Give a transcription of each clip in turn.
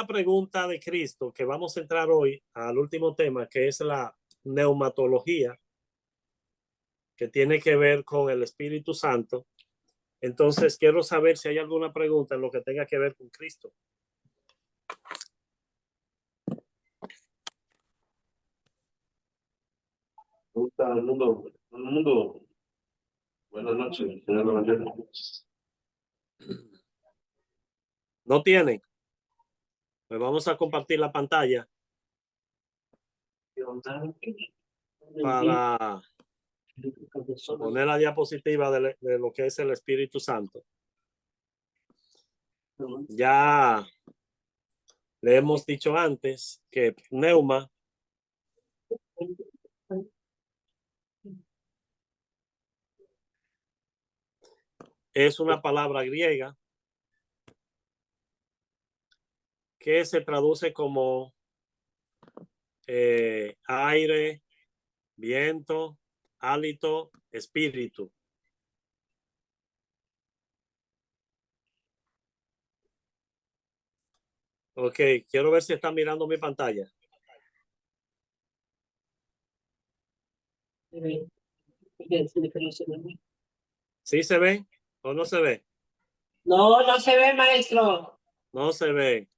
pregunta de Cristo que vamos a entrar hoy al último tema, que es la neumatología, que tiene que ver con el Espíritu Santo. Entonces, quiero saber si hay alguna pregunta en lo que tenga que ver con Cristo. ¿Cómo está el mundo? El mundo. Buenas noches, señor Evangelio. ¿No tienen? Pues vamos a compartir la pantalla para poner la diapositiva de lo que es el Espíritu Santo. Ya le hemos dicho antes que pneuma es una palabra griega que se traduce como aire, viento, hálito, espíritu. Ok, quiero ver si están mirando mi pantalla. ¿Sí se ve o no se ve? No, no se ve, maestro. No se ve.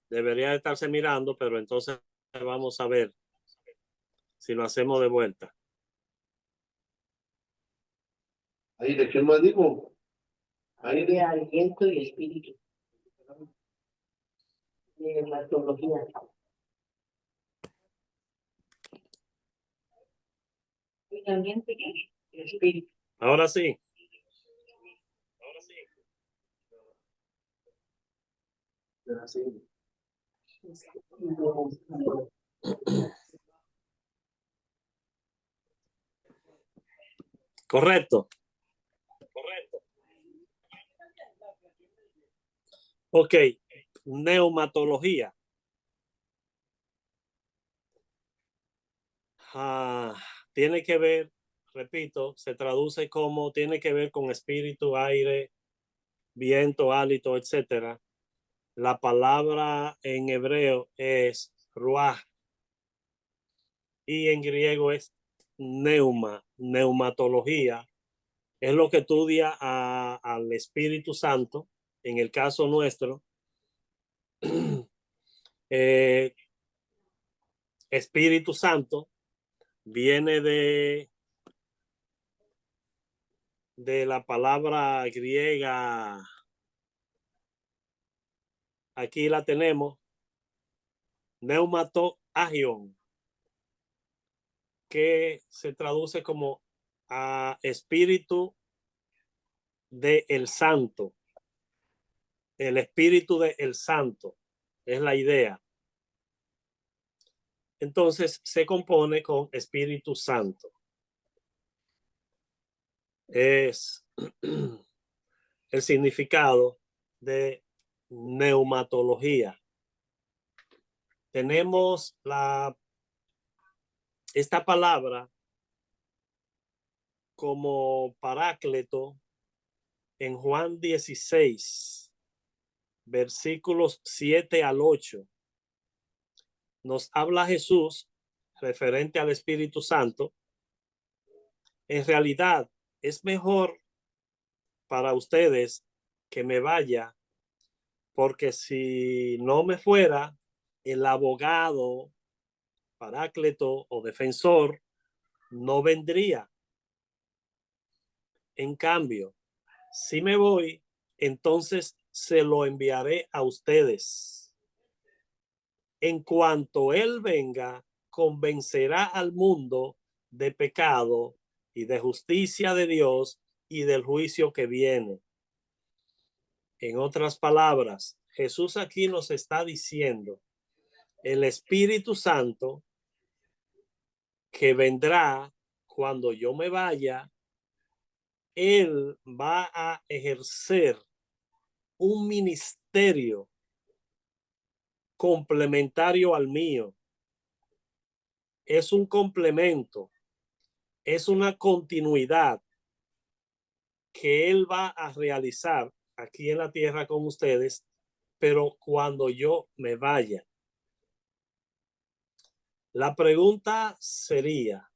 Debería estarse mirando, pero entonces vamos a ver si lo hacemos de vuelta. Ahí, ¿de qué más digo? Ahí De aliento y espíritu. De hematología. ¿Y ambiente y espíritu? Ahora sí. Correcto. Ok, neumatología. Tiene que ver, repito, se traduce como tiene que ver con espíritu, aire, viento, hálito, etcétera. La palabra en hebreo es ruach y en griego es neuma, neumatología. Es lo que estudia al Espíritu Santo, en el caso nuestro. Espíritu Santo viene de la palabra griega, aquí la tenemos, neumato agion, que se traduce como espíritu de el santo, el espíritu de el santo, es la idea. Entonces se compone con Espíritu Santo. Es el significado de neumatología. Tenemos esta palabra como paráclito en Juan 16, versículos 7 al 8. Nos habla Jesús referente al Espíritu Santo. En realidad, es mejor para ustedes que me vaya, porque si no me fuera, el abogado, paráclito o defensor no vendría. En cambio, si me voy, entonces se lo enviaré a ustedes. En cuanto él venga, convencerá al mundo de pecado y de justicia de Dios y del juicio que viene. En otras palabras, Jesús aquí nos está diciendo, el Espíritu Santo que vendrá cuando yo me vaya, él va a ejercer un ministerio complementario al mío. Es un complemento, es una continuidad que él va a realizar aquí en la tierra con ustedes pero cuando yo me vaya. La pregunta sería,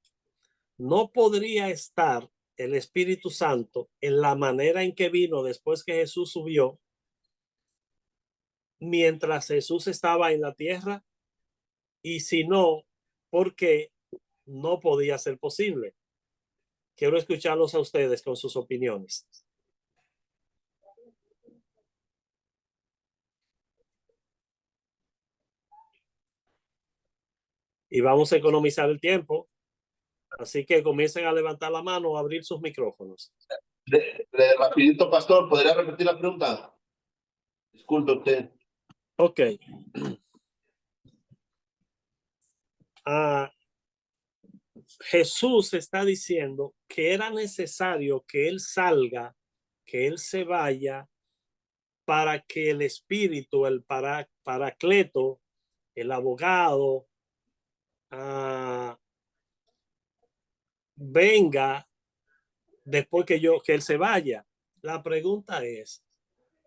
¿no podría estar el Espíritu Santo en la manera en que vino después que Jesús subió, mientras Jesús estaba en la tierra? Y si no, ¿por qué no podía ser posible? Quiero escucharlos a ustedes con sus opiniones. Y vamos a economizar el tiempo. Así que comiencen a levantar la mano o abrir sus micrófonos. Rapidito, pastor, ¿podría repetir la pregunta? Disculpe usted. Ok. Jesús está diciendo que era necesario que Él salga, que Él se vaya, para que el Espíritu, el Paracleto, el abogado, venga después que Él se vaya. La pregunta es,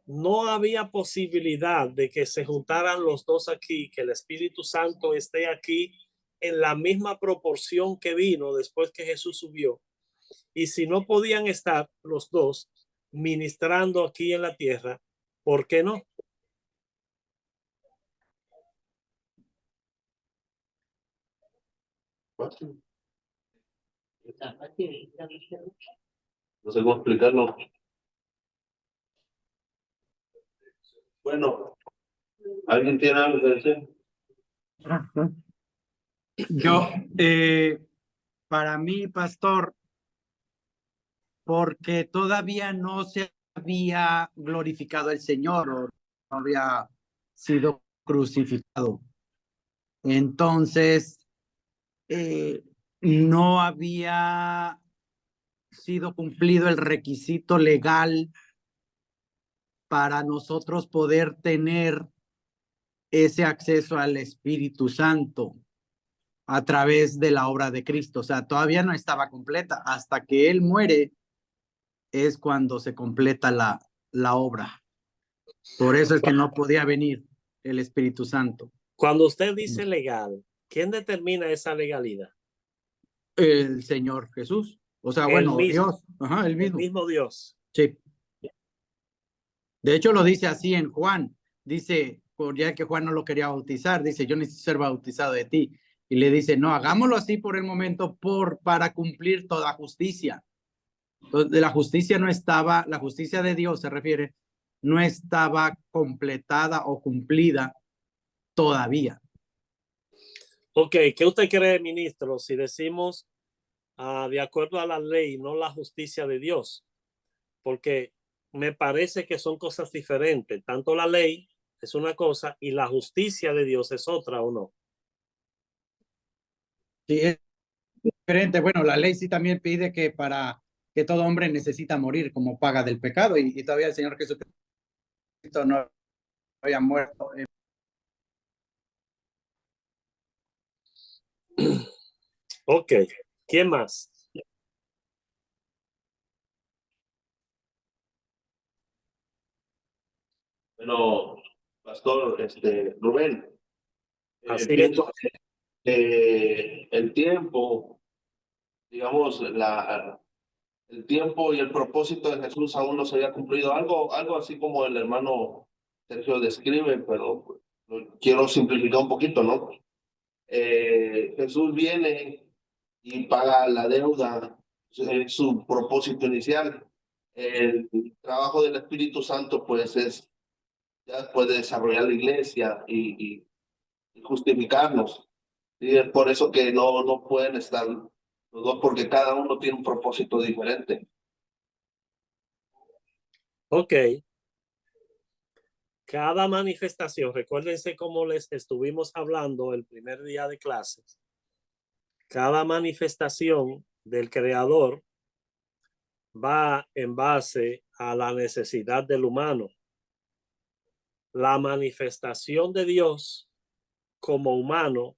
¿no había posibilidad de que se juntaran los dos aquí, que el Espíritu Santo esté aquí en la misma proporción que vino después que Jesús subió? Y si no podían estar los dos ministrando aquí en la tierra, ¿por qué no? No sé cómo explicarlo. Bueno, ¿alguien tiene algo que decir? Yo, para mí, pastor, porque todavía no se había glorificado el Señor o no había sido crucificado. Entonces, no había sido cumplido el requisito legal para nosotros poder tener ese acceso al Espíritu Santo a través de la obra de Cristo. O sea, todavía no estaba completa. Hasta que Él muere es cuando se completa la obra. Por eso es que no podía venir el Espíritu Santo. Cuando usted dice legal, ¿quién determina esa legalidad? El Señor Jesús. O sea, El bueno, mismo, Dios. Ajá, el el mismo. mismo Dios. Sí. De hecho, lo dice así en Juan. Dice, ya que Juan no lo quería bautizar, dice, yo necesito ser bautizado de ti. Y le dice, no, hagámoslo así por el momento para cumplir toda justicia. Entonces, la justicia no estaba, la justicia de Dios se refiere, no estaba completada o cumplida todavía. Ok, ¿qué usted cree, ministro, si decimos de acuerdo a la ley, no la justicia de Dios? Porque me parece que son cosas diferentes. Tanto la ley es una cosa y la justicia de Dios es otra, ¿o no? Sí, es diferente. Bueno, la ley sí también pide que para que todo hombre necesita morir como paga del pecado y todavía el Señor Jesucristo no había muerto. Ok, ¿quién más? Bueno, pastor, Rubén, Así es. pienso que el tiempo, digamos, el tiempo y el propósito de Jesús aún no se había cumplido. Algo así como el hermano Sergio describe, pero quiero simplificar un poquito, ¿no? Jesús viene y paga la deuda, es su propósito inicial. El trabajo del Espíritu Santo, pues, es ya después de desarrollar la iglesia y justificarnos. Y es por eso que no pueden estar los dos, porque cada uno tiene un propósito diferente. Ok. Cada manifestación, recuérdense cómo les estuvimos hablando el primer día de clases. Cada manifestación del creador va en base a la necesidad del humano. La manifestación de Dios como humano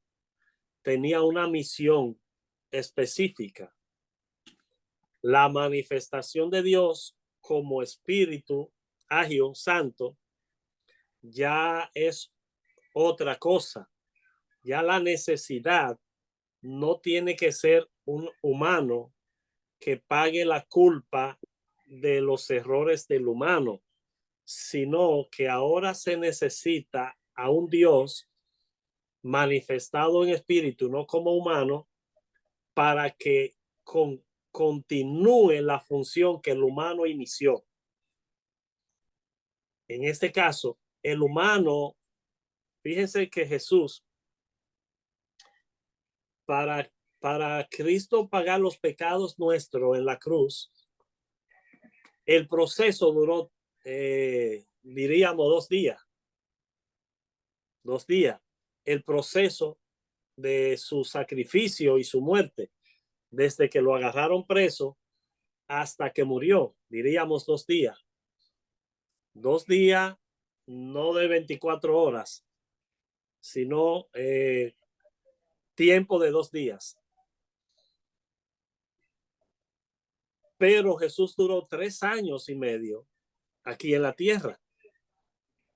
tenía una misión específica. La manifestación de Dios como espíritu ágil, santo, ya es otra cosa. Ya la necesidad no tiene que ser un humano que pague la culpa de los errores del humano, sino que ahora se necesita a un Dios manifestado en espíritu, no como humano, para que continúe la función que el humano inició. En este caso, el humano, fíjense que Jesús, para Cristo pagar los pecados nuestros en la cruz, el proceso duró, diríamos, 2 días. 2 días. El proceso de su sacrificio y su muerte, desde que lo agarraron preso hasta que murió, diríamos 2 días. 2 días, no de 24 horas, sino tiempo de 2 días. Pero Jesús duró 3 años y medio aquí en la tierra.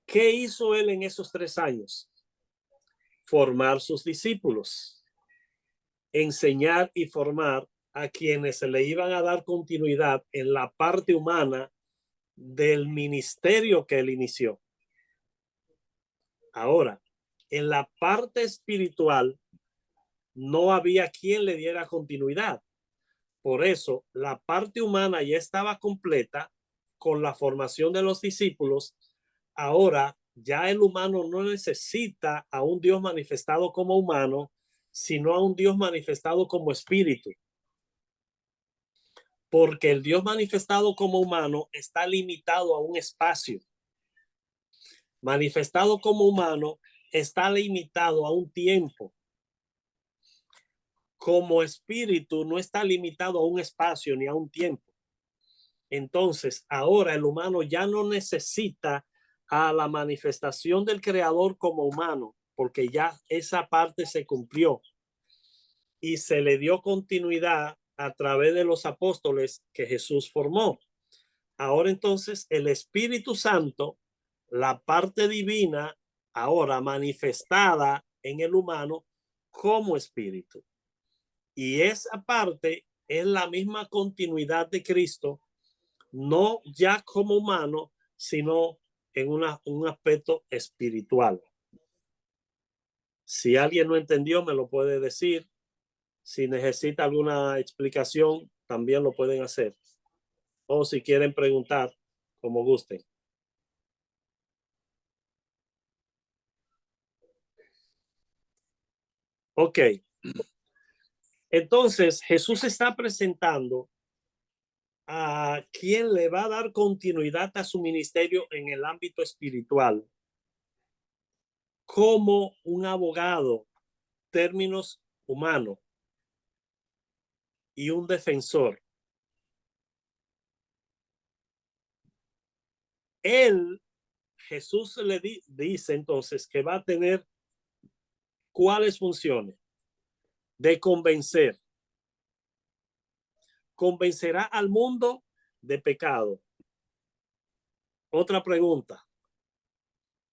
¿Qué hizo él en esos 3 años? Formar sus discípulos, enseñar y formar a quienes se le iban a dar continuidad en la parte humana del ministerio que él inició. Ahora, en la parte espiritual no había quien le diera continuidad. Por eso, la parte humana ya estaba completa con la formación de los discípulos. Ahora, ya el humano no necesita a un Dios manifestado como humano, sino a un Dios manifestado como espíritu. Porque el Dios manifestado como humano está limitado a un espacio. Manifestado como humano está limitado a un tiempo. Como espíritu no está limitado a un espacio ni a un tiempo. Entonces, ahora el humano ya no necesita a la manifestación del creador como humano, porque ya esa parte se cumplió y se le dio continuidad a través de los apóstoles que Jesús formó. Ahora entonces el Espíritu Santo, la parte divina, ahora manifestada en el humano como espíritu. Y esa parte es la misma continuidad de Cristo, no ya como humano, sino en un aspecto espiritual. Si alguien no entendió, me lo puede decir. Si necesita alguna explicación, también lo pueden hacer. O si quieren preguntar, como gusten. Ok. Entonces, Jesús está presentando a quien le va a dar continuidad a su ministerio en el ámbito espiritual como un abogado, términos humanos, y un defensor. Él, Jesús le dice entonces que va a tener cuáles funciones de convencer. Convencerá al mundo de pecado. Otra pregunta,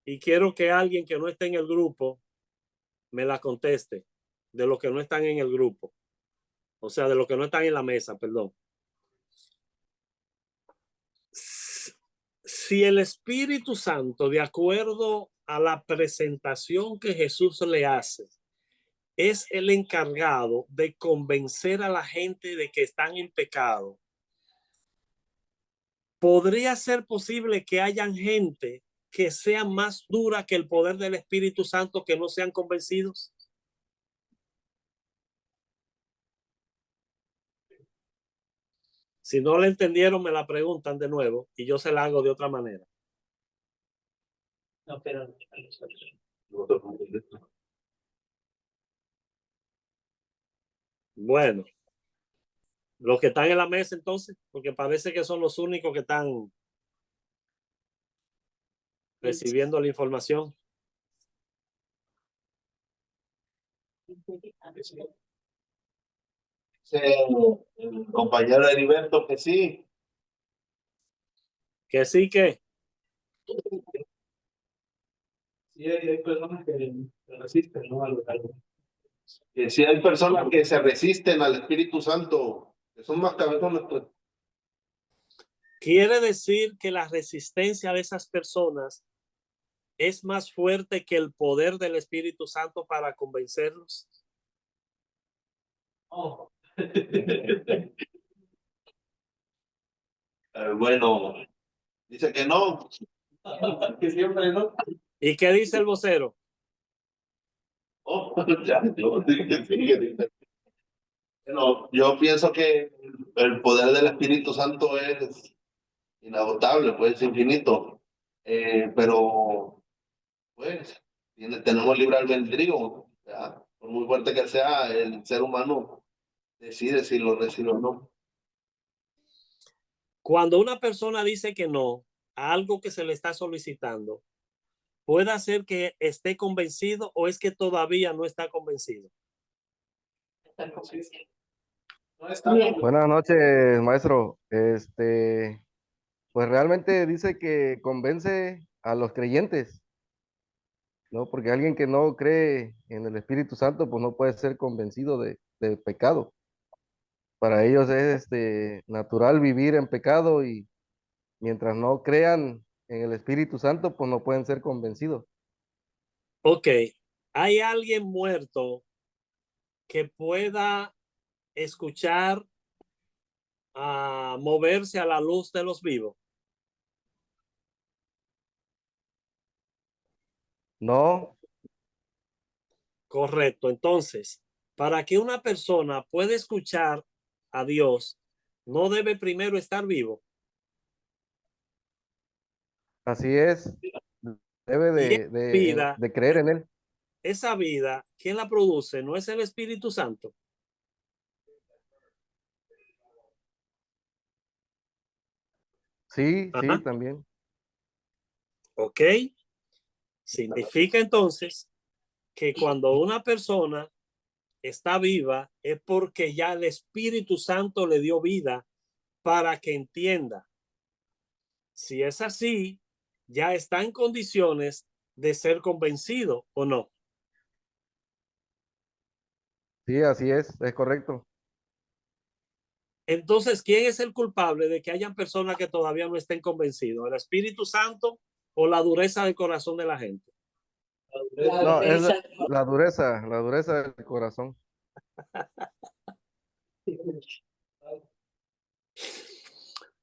y quiero que alguien que no esté en el grupo me la conteste, de los que no están en el grupo, o sea, de los que no están en la mesa, perdón. Si el Espíritu Santo, de acuerdo a la presentación que Jesús le hace, es el encargado de convencer a la gente de que están en pecado, ¿podría ser posible que hayan gente que sea más dura que el poder del Espíritu Santo que no sean convencidos? Si no le entendieron, me la preguntan de nuevo y yo se la hago de otra manera. No, pero Bueno, los que están en la mesa entonces, porque parece que son los únicos que están recibiendo la información. El compañero Heriberto que sí. Que sí que. Sí, hay personas que resisten, ¿no? Algo. Que si hay personas que se resisten al Espíritu Santo, que son más cabezones, pues. Quiere decir que la resistencia de esas personas es más fuerte que el poder del Espíritu Santo para convencerlos. Oh. Bueno, dice que no. Que siempre, ¿no? ¿Y qué dice el vocero? Oh, ya, yo dije, sí. Bueno, yo pienso que el poder del Espíritu Santo es inagotable, pues es infinito. Pero, pues, tenemos libre albedrío. ¿Ya? Por muy fuerte que sea, el ser humano decide si lo recibe o no. Cuando una persona dice que no a algo que se le está solicitando, puede ser que esté convencido o es que todavía no está convencido. No está. Buenas noches, maestro. Pues realmente dice que convence a los creyentes, ¿no? Porque alguien que no cree en el Espíritu Santo, pues no puede ser convencido de pecado. Para ellos es natural vivir en pecado y mientras no crean en el Espíritu Santo, pues no pueden ser convencidos. Ok, ¿hay alguien muerto que pueda escuchar a moverse a la luz de los vivos? No, Correcto. Entonces, para que una persona pueda escuchar a Dios, no debe primero estar vivo. así es. Debe Y vida, de creer en él. esa vida, ¿quién la produce? ¿No es el Espíritu Santo? Sí, sí, Ajá. también. Ok. Significa entonces que cuando una persona está viva es porque ya el Espíritu Santo le dio vida para que entienda. Si es así, ya está en condiciones de ser convencido o no. Sí, así es correcto. Entonces, ¿quién es el culpable de que hayan personas que todavía no estén convencidos? ¿El Espíritu Santo o la dureza del corazón de la gente? No, es la dureza del corazón.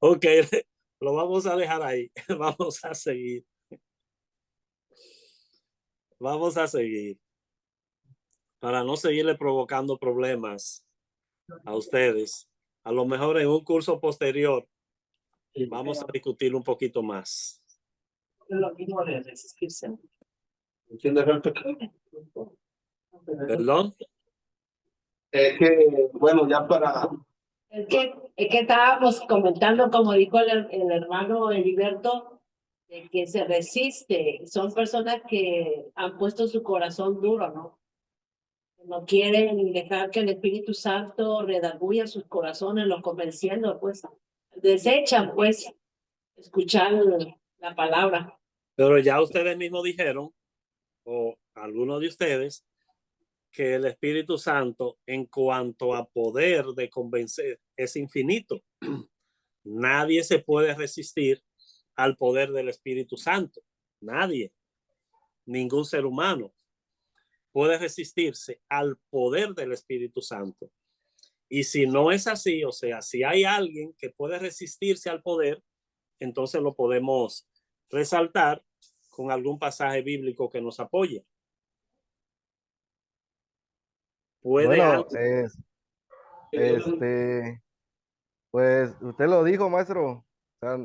Ok, lo vamos a dejar ahí. Vamos a seguir. Vamos a seguir. Para no seguirle provocando problemas a ustedes. A lo mejor en un curso posterior vamos a discutir un poquito más. Lo mismo de resistirse. ¿Quién dejó el pecado? ¿Perdón? Es que, bueno, ya para. Es que estábamos comentando, como dijo el hermano Heriberto, de que se resiste. Son personas que han puesto su corazón duro, ¿no? No quieren dejar que el Espíritu Santo redarguya sus corazones, los convenciendo, pues. Desechan, pues, escuchar la palabra. Pero ya ustedes mismos dijeron, o algunos de ustedes, que el Espíritu Santo en cuanto a poder de convencer es infinito. Nadie se puede resistir al poder del Espíritu Santo. Nadie, ningún ser humano puede resistirse al poder del Espíritu Santo. Y si no es así, o sea, si hay alguien que puede resistirse al poder, entonces lo podemos resaltar con algún pasaje bíblico que nos apoye. ¿Puede Bueno, alguien? pues usted lo dijo, maestro. O sea,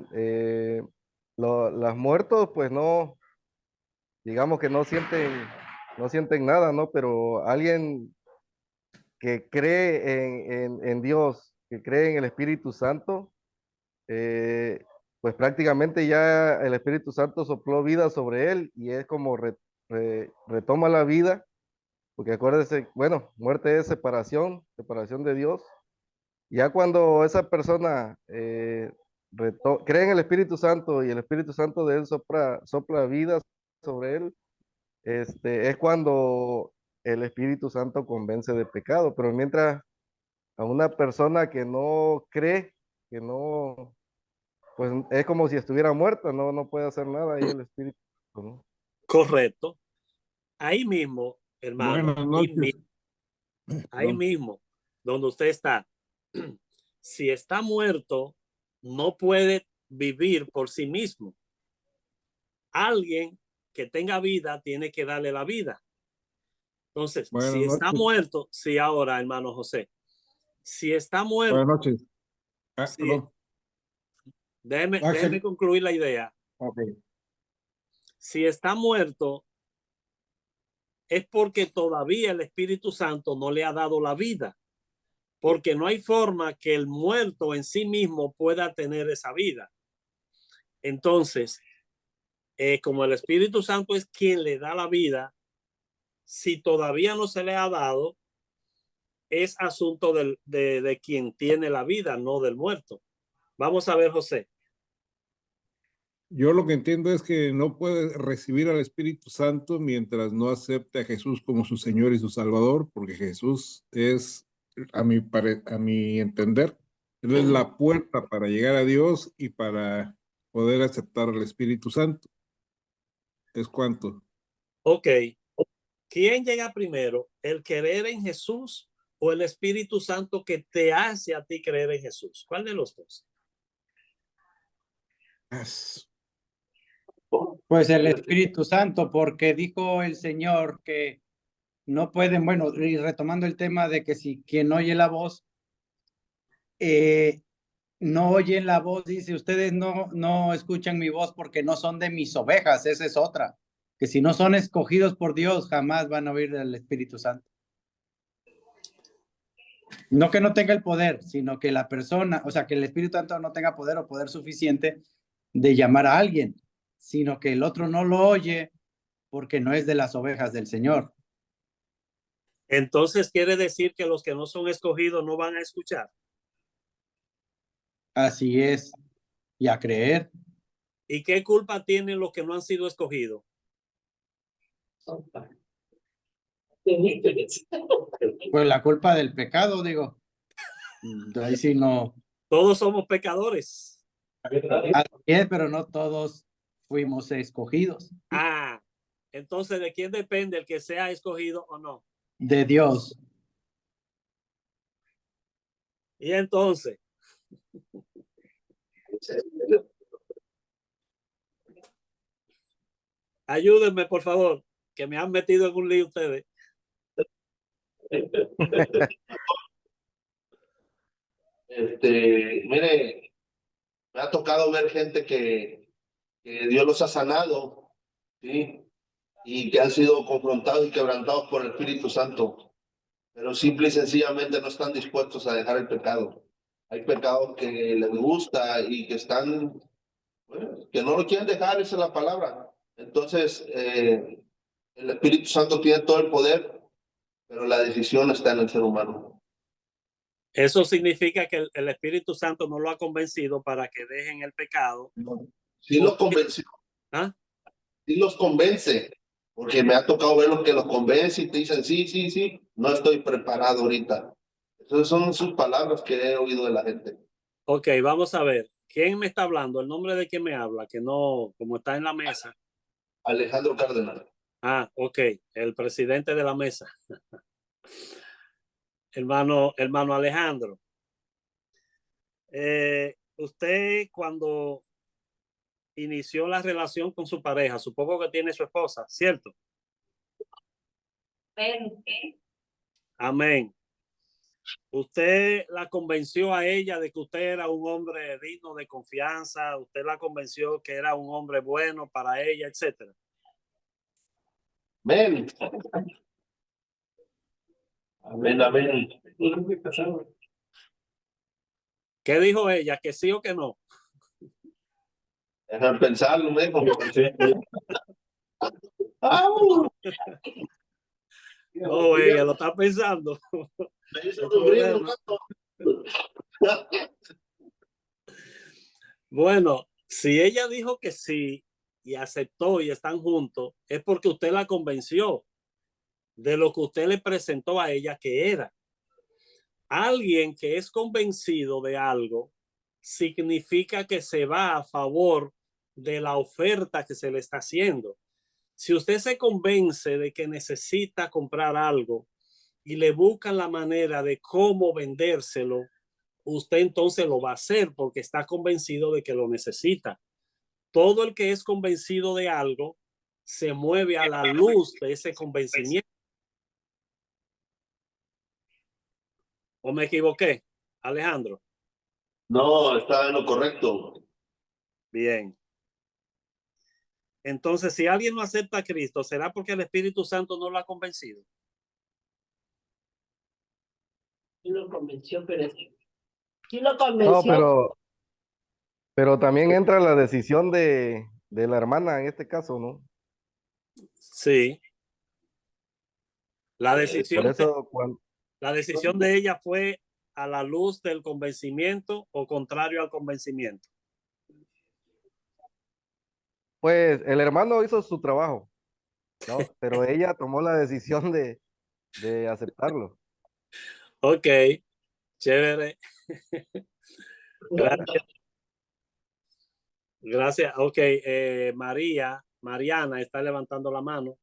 las muertos, pues no, digamos que no sienten nada, ¿no? Pero alguien que cree en Dios, que cree en el Espíritu Santo, pues prácticamente ya el Espíritu Santo sopló vida sobre él y es como retoma la vida, porque acuérdese, bueno, muerte es separación de Dios. Ya cuando esa persona cree en el Espíritu Santo y el Espíritu Santo de él sopla vida sobre él, es cuando el Espíritu Santo convence de pecado, pero mientras a una persona que no cree, que no, pues es como si estuviera muerta, no puede hacer nada ahí el Espíritu Santo, ¿no? Correcto. Ahí mismo, hermano, Buenas noches. ahí Perdón. mismo, donde usted está, si está muerto, no puede vivir por sí mismo. Alguien que tenga vida tiene que darle la vida. Entonces, Buenas si está noches. muerto, sí, ahora, hermano José, si está muerto, Buenas noches. si, Perdón. déjeme Axel. concluir la idea. Ok. Si está muerto, es porque todavía el Espíritu Santo no le ha dado la vida, porque no hay forma que el muerto en sí mismo pueda tener esa vida. Entonces, como el Espíritu Santo es quien le da la vida, si todavía no se le ha dado, es asunto de quien tiene la vida, no del muerto. Vamos a ver, José. Yo lo que entiendo es que no puede recibir al Espíritu Santo mientras no acepte a Jesús como su Señor y su Salvador, porque Jesús es, a mi entender, Él es la puerta para llegar a Dios y para poder aceptar al Espíritu Santo. ¿Es cuánto? Ok. ¿Quién llega primero? ¿El creer en Jesús o el Espíritu Santo que te hace a ti creer en Jesús? ¿Cuál de los dos? Pues el Espíritu Santo, porque dijo el Señor que no pueden, bueno, y retomando el tema de que si quien oye la voz, no oyen la voz, dice, ustedes no escuchan mi voz porque no son de mis ovejas, esa es otra, que si no son escogidos por Dios, jamás van a oír el Espíritu Santo. No que no tenga el poder, sino que la persona, o sea, que el Espíritu Santo no tenga poder o poder suficiente de llamar a alguien, sino que el otro no lo oye porque no es de las ovejas del Señor. Entonces quiere decir que los que no son escogidos no van a escuchar. Así es, y a creer. ¿Y qué culpa tienen los que no han sido escogidos? Pues la culpa del pecado, digo. Ahí sí no. Todos somos pecadores. Así es, pero no todos fuimos escogidos. Ah, entonces, ¿de quién depende el que sea escogido o no? De Dios. Y entonces, ayúdenme, por favor, que me han metido en un lío ustedes. Mire, me ha tocado ver gente que Dios los ha sanado, ¿sí? Y que han sido confrontados y quebrantados por el Espíritu Santo, pero simple y sencillamente no están dispuestos a dejar el pecado. Hay pecados que les gusta y que están, bueno, que no lo quieren dejar, esa es la palabra. Entonces, el Espíritu Santo tiene todo el poder, pero la decisión está en el ser humano. Eso significa que el Espíritu Santo no lo ha convencido para que dejen el pecado. Sí los convenció, ¿Ah? sí los convence, porque me ha tocado ver los que los convence y te dicen, sí, no estoy preparado ahorita. Esas son sus palabras que he oído de la gente. Ok, vamos a ver. ¿Quién me está hablando? ¿El nombre de quién me habla? Que no, como está en la mesa. Alejandro Cárdenas. Ah, ok. El presidente de la mesa. hermano Alejandro. Usted cuando inició la relación con su pareja, supongo que tiene su esposa, ¿cierto? Amén. Usted la convenció a ella de que usted era un hombre digno de confianza, usted la convenció que era un hombre bueno para ella, etcétera. Amén. Amén, amén. ¿Qué dijo ella? ¿Que sí o que no? Déjame pensarlo, mejor. No, ella lo está pensando. Me hizo sufrir un rato. Bueno, si ella dijo que sí y y aceptó y están juntos, es porque usted la convenció de lo que usted le presentó a ella que era. Alguien que es convencido de algo significa que se va a favor de la oferta que se le está haciendo. Si usted se convence de que necesita comprar algo y le buscan la manera de cómo vendérselo, usted entonces lo va a hacer porque está convencido de que lo necesita. Todo el que es convencido de algo se mueve a la luz de ese convencimiento. ¿O me equivoqué, Alejandro? No, está en lo correcto. Bien. Entonces, si alguien no acepta a Cristo, ¿será porque el Espíritu Santo no lo ha convencido? Sí lo convenció, pero sí lo No, convenció. pero también entra la decisión de la hermana en este caso, ¿no? Sí. La Por decisión, eso, la decisión de ella fue a la luz del convencimiento o contrario al convencimiento. pues el hermano hizo su trabajo, ¿no? Pero ella tomó la decisión de aceptarlo. Ok, chévere. Gracias. Gracias. Ok, Mariana está levantando la mano.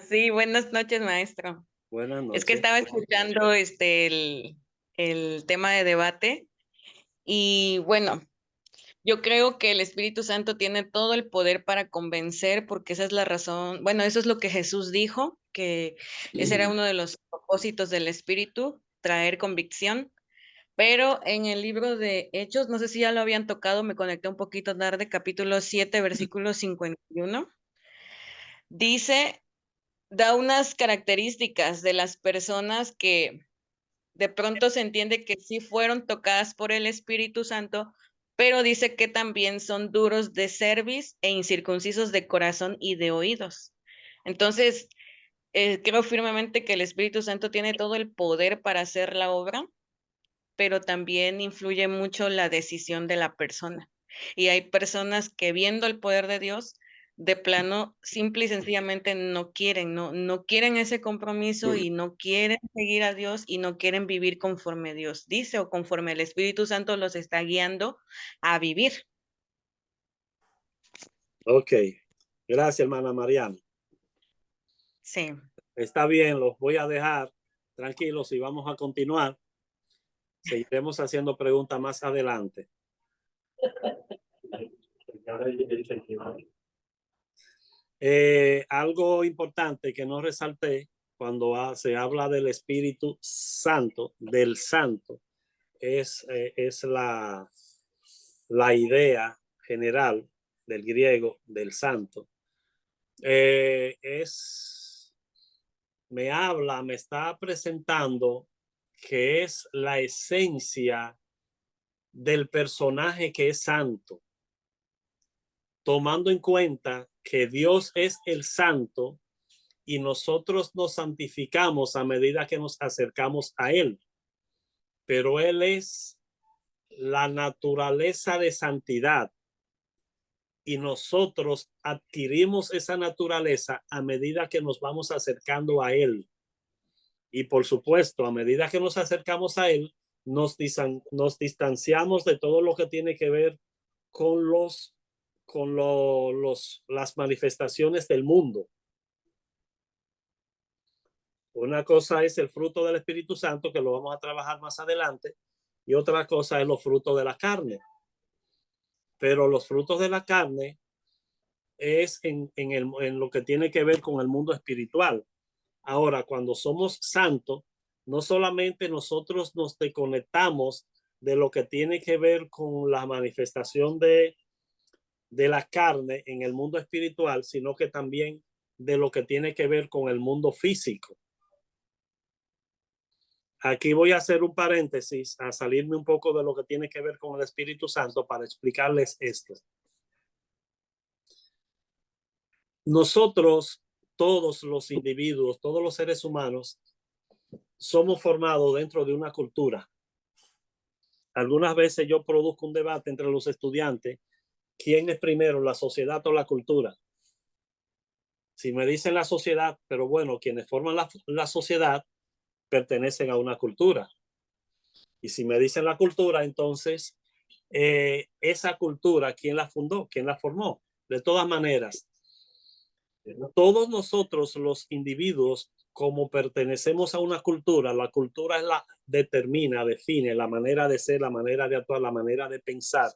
Sí, buenas noches, maestro. Buenas Es que noches. estaba escuchando el tema de debate y bueno, yo creo que el Espíritu Santo tiene todo el poder para convencer, porque esa es la razón, bueno, eso es lo que Jesús dijo, que ese era uno de los propósitos del Espíritu, traer convicción. Pero en el libro de Hechos, no sé si ya lo habían tocado, me conecté un poquito tarde, capítulo 7, versículo 51, dice, da unas características de las personas que de pronto se entiende que sí fueron tocadas por el Espíritu Santo, pero dice que también son duros de cerviz e incircuncisos de corazón y de oídos. Entonces, creo firmemente que el Espíritu Santo tiene todo el poder para hacer la obra, pero también influye mucho la decisión de la persona. Y hay personas que viendo el poder de Dios, de plano, simple y sencillamente no quieren ese compromiso y no quieren seguir a Dios y no quieren vivir conforme Dios dice o conforme el Espíritu Santo los está guiando a vivir. Ok, gracias, hermana Mariana. Sí. Está bien, los voy a dejar tranquilos y vamos a continuar. Seguiremos haciendo preguntas más adelante. Algo importante que no resalté cuando se habla del Espíritu Santo, del Santo, es la idea general del griego del Santo. Me está presentando que es la esencia del personaje que es santo, tomando en cuenta que Dios es el santo y nosotros nos santificamos a medida que nos acercamos a Él, pero Él es la naturaleza de santidad y nosotros adquirimos esa naturaleza a medida que nos vamos acercando a Él. Y por supuesto, a medida que nos acercamos a Él, nos distanciamos de todo lo que tiene que ver con las manifestaciones del mundo. Una cosa es el fruto del Espíritu Santo, que lo vamos a trabajar más adelante, y otra cosa es los frutos de la carne. Pero los frutos de la carne es en lo que tiene que ver con el mundo espiritual. Ahora, cuando somos santos, no solamente nosotros nos desconectamos de lo que tiene que ver con la manifestación de la carne en el mundo espiritual, sino que también de lo que tiene que ver con el mundo físico. Aquí voy a hacer un paréntesis, a salirme un poco de lo que tiene que ver con el Espíritu Santo para explicarles esto. Nosotros, todos los individuos, todos los seres humanos, somos formados dentro de una cultura. Algunas veces yo produzco un debate entre los estudiantes ¿quién es primero, la sociedad o la cultura? Si me dicen la sociedad, pero bueno, quienes forman la sociedad pertenecen a una cultura. Y si me dicen la cultura, entonces esa cultura, ¿quién la fundó? ¿Quién la formó? De todas maneras, todos nosotros los individuos, como pertenecemos a una cultura, la cultura es define la manera de ser, la manera de actuar, la manera de pensar.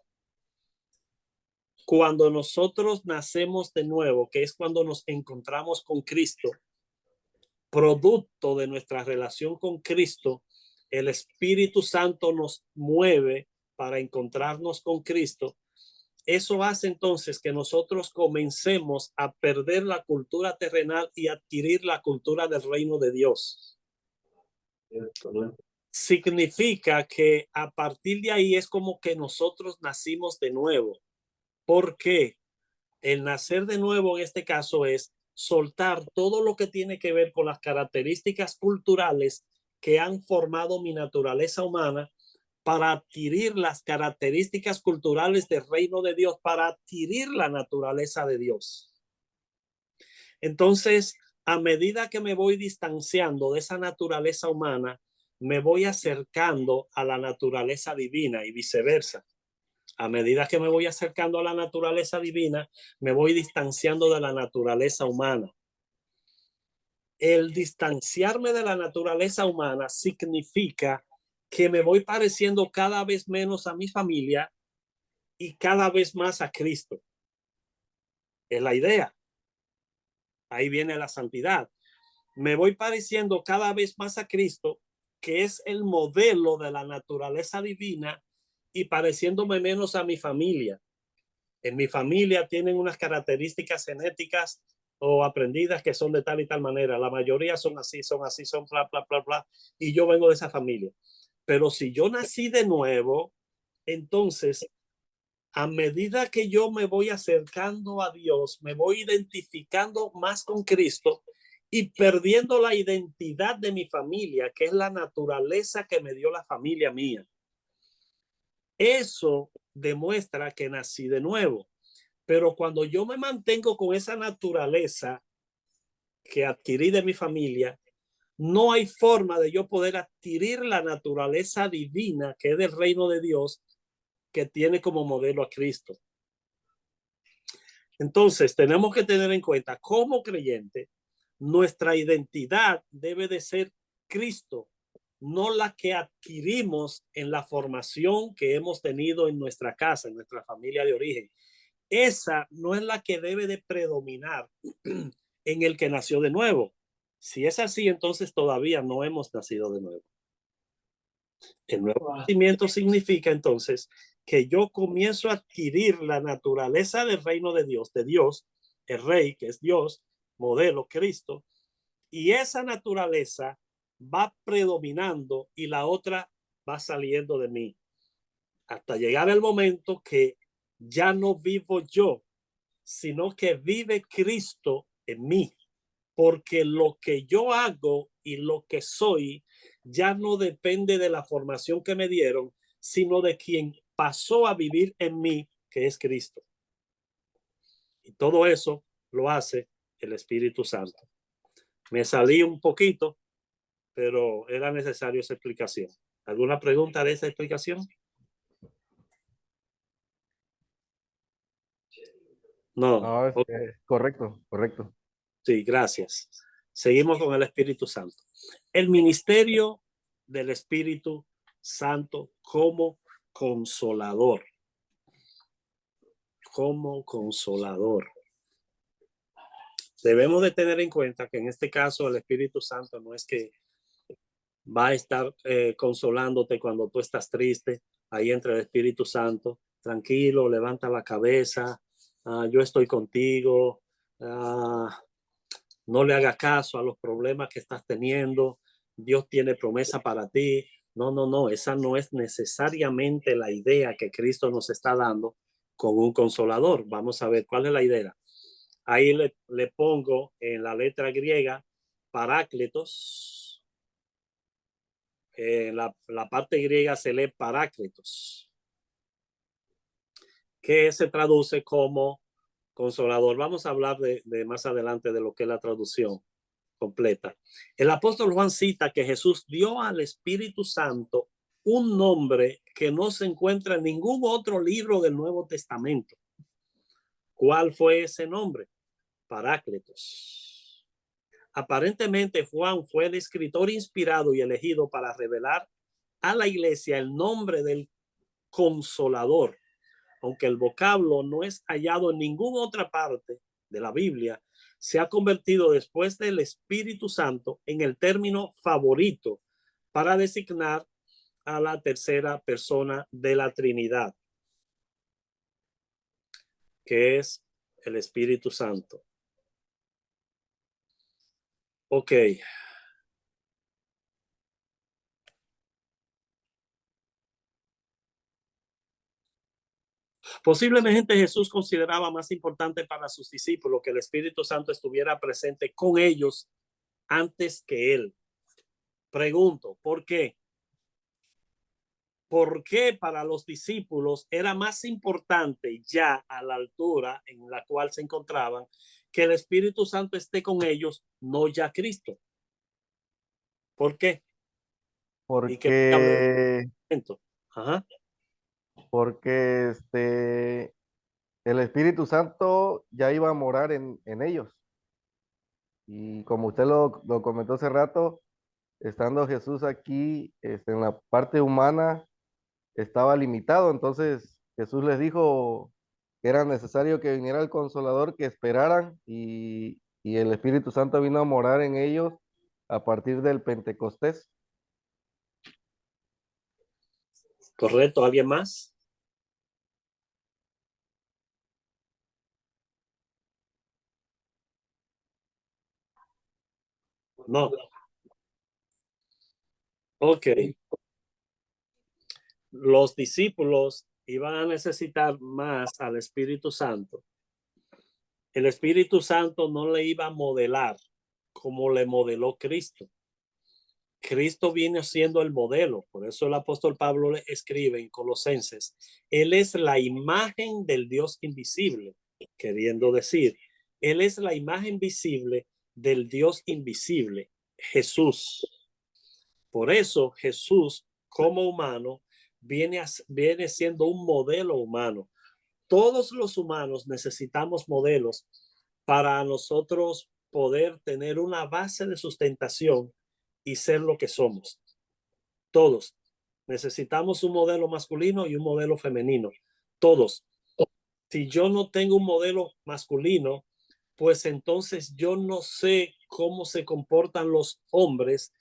Cuando nosotros nacemos de nuevo, que es cuando nos encontramos con Cristo, producto de nuestra relación con Cristo, el Espíritu Santo nos mueve para encontrarnos con Cristo. Eso hace entonces que nosotros comencemos a perder la cultura terrenal y adquirir la cultura del reino de Dios. Significa que a partir de ahí es como que nosotros nacimos de nuevo. ¿Por qué? El nacer de nuevo en este caso es soltar todo lo que tiene que ver con las características culturales que han formado mi naturaleza humana para adquirir las características culturales del reino de Dios, para adquirir la naturaleza de Dios. Entonces, a medida que me voy distanciando de esa naturaleza humana, me voy acercando a la naturaleza divina y viceversa. A medida que me voy acercando a la naturaleza divina, me voy distanciando de la naturaleza humana. El distanciarme de la naturaleza humana significa que me voy pareciendo cada vez menos a mi familia y cada vez más a Cristo. Es la idea. Ahí viene la santidad. Me voy pareciendo cada vez más a Cristo, que es el modelo de la naturaleza divina, y pareciéndome menos a mi familia. En mi familia tienen unas características genéticas o aprendidas que son de tal y tal manera. La mayoría son así, son bla, bla, bla, bla. Y yo vengo de esa familia. Pero si yo nací de nuevo, entonces, a medida que yo me voy acercando a Dios, me voy identificando más con Cristo y perdiendo la identidad de mi familia, que es la naturaleza que me dio la familia mía. Eso demuestra que nací de nuevo. Pero cuando yo me mantengo con esa naturaleza que adquirí de mi familia, no hay forma de yo poder adquirir la naturaleza divina que es del reino de Dios, que tiene como modelo a Cristo. Entonces, tenemos que tener en cuenta, como creyente, nuestra identidad debe de ser Cristo, no la que adquirimos en la formación que hemos tenido en nuestra casa, en nuestra familia de origen. Esa no es la que debe de predominar en el que nació de nuevo. Si es así, entonces todavía no hemos nacido de nuevo. El nuevo nacimiento significa entonces que yo comienzo a adquirir la naturaleza del reino de Dios, el Rey, que es Dios, modelo Cristo, y esa naturaleza va predominando y la otra va saliendo de mí, hasta llegar el momento que ya no vivo yo, sino que vive Cristo en mí, porque lo que yo hago y lo que soy ya no depende de la formación que me dieron, sino de quien pasó a vivir en mí, que es Cristo. Y todo eso lo hace el Espíritu Santo. Me salí un poquito, pero era necesario esa explicación. ¿Alguna pregunta de esa explicación? No. No, correcto, correcto. Sí, gracias. Seguimos con el Espíritu Santo. El ministerio del Espíritu Santo como consolador. Como consolador. Debemos de tener en cuenta que en este caso el Espíritu Santo no es que va a estar consolándote cuando tú estás triste. Ahí entra el Espíritu Santo. Tranquilo, levanta la cabeza. Yo estoy contigo. No le hagas caso a los problemas que estás teniendo. Dios tiene promesa para ti. No. Esa no es necesariamente la idea que Cristo nos está dando con un consolador. Vamos a ver cuál es la idea. Ahí le pongo en la letra griega paráclitos. La parte griega se lee paráclitos. que se traduce como consolador. Vamos a hablar de más adelante de lo que es la traducción completa. El apóstol Juan cita que Jesús dio al Espíritu Santo un nombre que no se encuentra en ningún otro libro del Nuevo Testamento. ¿Cuál fue ese nombre? Paráclitos. Aparentemente Juan fue el escritor inspirado y elegido para revelar a la iglesia el nombre del Consolador, aunque el vocablo no es hallado en ninguna otra parte de la Biblia. Se ha convertido después del Espíritu Santo en el término favorito para designar a la tercera persona de la Trinidad, que es el Espíritu Santo. Ok. Posiblemente Jesús consideraba más importante para sus discípulos que el Espíritu Santo estuviera presente con ellos antes que él. Pregunto, ¿por qué? ¿Por qué para los discípulos era más importante ya a la altura en la cual se encontraban que el Espíritu Santo esté con ellos, no ya Cristo? ¿Por qué? Porque, Ajá. porque el Espíritu Santo ya iba a morar en ellos. Y como usted lo comentó hace rato, estando Jesús aquí en la parte humana, estaba limitado. Entonces Jesús les dijo que era necesario que viniera el Consolador, que esperaran, y el Espíritu Santo vino a morar en ellos a partir del Pentecostés. Correcto. ¿Alguien más? No. Ok. Los discípulos iban a necesitar más al Espíritu Santo. El Espíritu Santo no le iba a modelar como le modeló Cristo. Cristo viene siendo el modelo. Por eso el apóstol Pablo le escribe en Colosenses, Él es la imagen del Dios invisible, queriendo decir, Él es la imagen visible del Dios invisible, Jesús. Por eso Jesús, como humano, viene siendo un modelo humano. Todos los humanos necesitamos modelos para nosotros poder tener una base de sustentación y ser lo que somos. Todos necesitamos un modelo masculino y un modelo femenino. Todos. Si yo no tengo un modelo masculino, pues entonces yo no sé cómo se comportan los hombres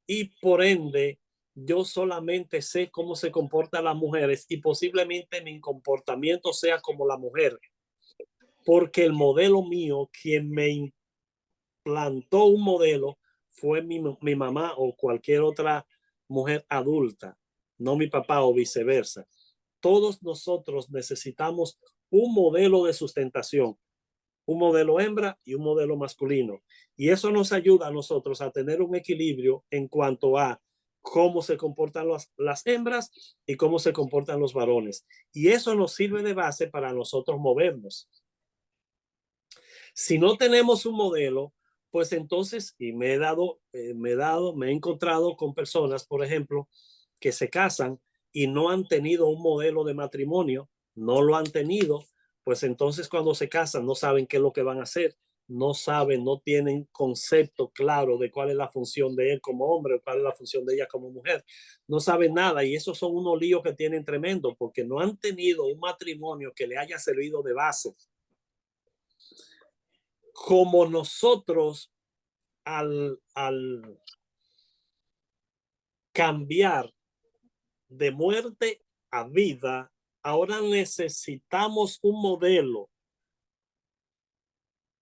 y por ende yo solamente sé cómo se comportan las mujeres y posiblemente mi comportamiento sea como la mujer, porque el modelo mío, quien me implantó un modelo, fue mi mamá o cualquier otra mujer adulta, no mi papá o viceversa. Todos nosotros necesitamos un modelo de sustentación, un modelo hembra y un modelo masculino. Y eso nos ayuda a nosotros a tener un equilibrio en cuanto a cómo se comportan las hembras y cómo se comportan los varones. Y eso nos sirve de base para nosotros movernos. Si no tenemos un modelo, pues entonces, y me he encontrado con personas, por ejemplo, que se casan y no han tenido un modelo de matrimonio, no lo han tenido, pues entonces cuando se casan no saben qué es lo que van a hacer, no saben, no tienen concepto claro de cuál es la función de él como hombre o cuál es la función de ella como mujer, no saben nada y esos son unos líos que tienen tremendo porque no han tenido un matrimonio que le haya servido de base. Como nosotros al cambiar de muerte a vida, ahora necesitamos un modelo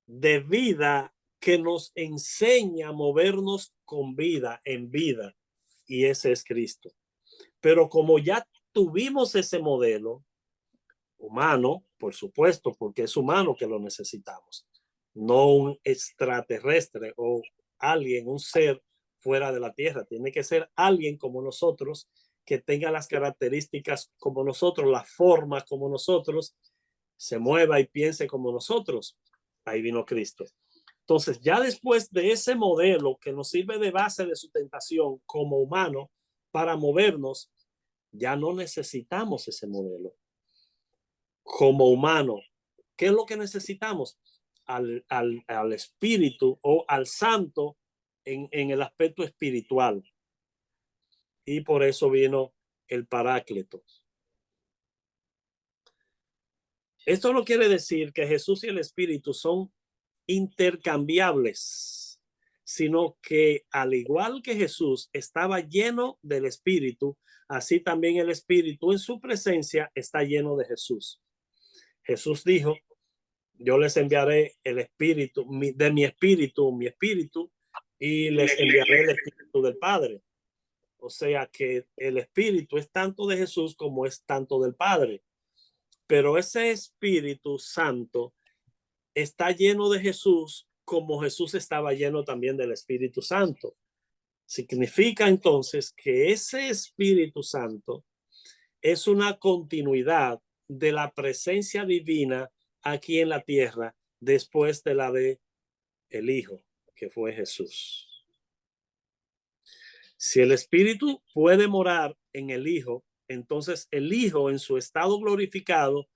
de vida que nos enseña a movernos con vida, en vida, y ese es Cristo. Pero como ya tuvimos ese modelo humano, por supuesto, porque es humano que lo necesitamos, no un extraterrestre o alguien, un ser fuera de la tierra, tiene que ser alguien como nosotros, que tenga las características como nosotros, la forma como nosotros, se mueva y piense como nosotros. Ahí vino Cristo. Entonces, ya después de ese modelo que nos sirve de base de sustentación como humano para movernos, ya no necesitamos ese modelo. Como humano, ¿qué es lo que necesitamos? Al espíritu o al santo en el aspecto espiritual. Y por eso vino el Paráclito. Esto no quiere decir que Jesús y el Espíritu son intercambiables, sino que al igual que Jesús estaba lleno del Espíritu, así también el Espíritu en su presencia está lleno de Jesús. Jesús dijo, yo les enviaré el Espíritu, de mi Espíritu, y les enviaré el Espíritu del Padre. O sea que el Espíritu es tanto de Jesús como es tanto del Padre. Pero ese Espíritu Santo está lleno de Jesús como Jesús estaba lleno también del Espíritu Santo. Significa entonces que ese Espíritu Santo es una continuidad de la presencia divina aquí en la tierra después de la de el Hijo, que fue Jesús. Si el Espíritu puede morar en el Hijo, entonces el Hijo en su estado glorificado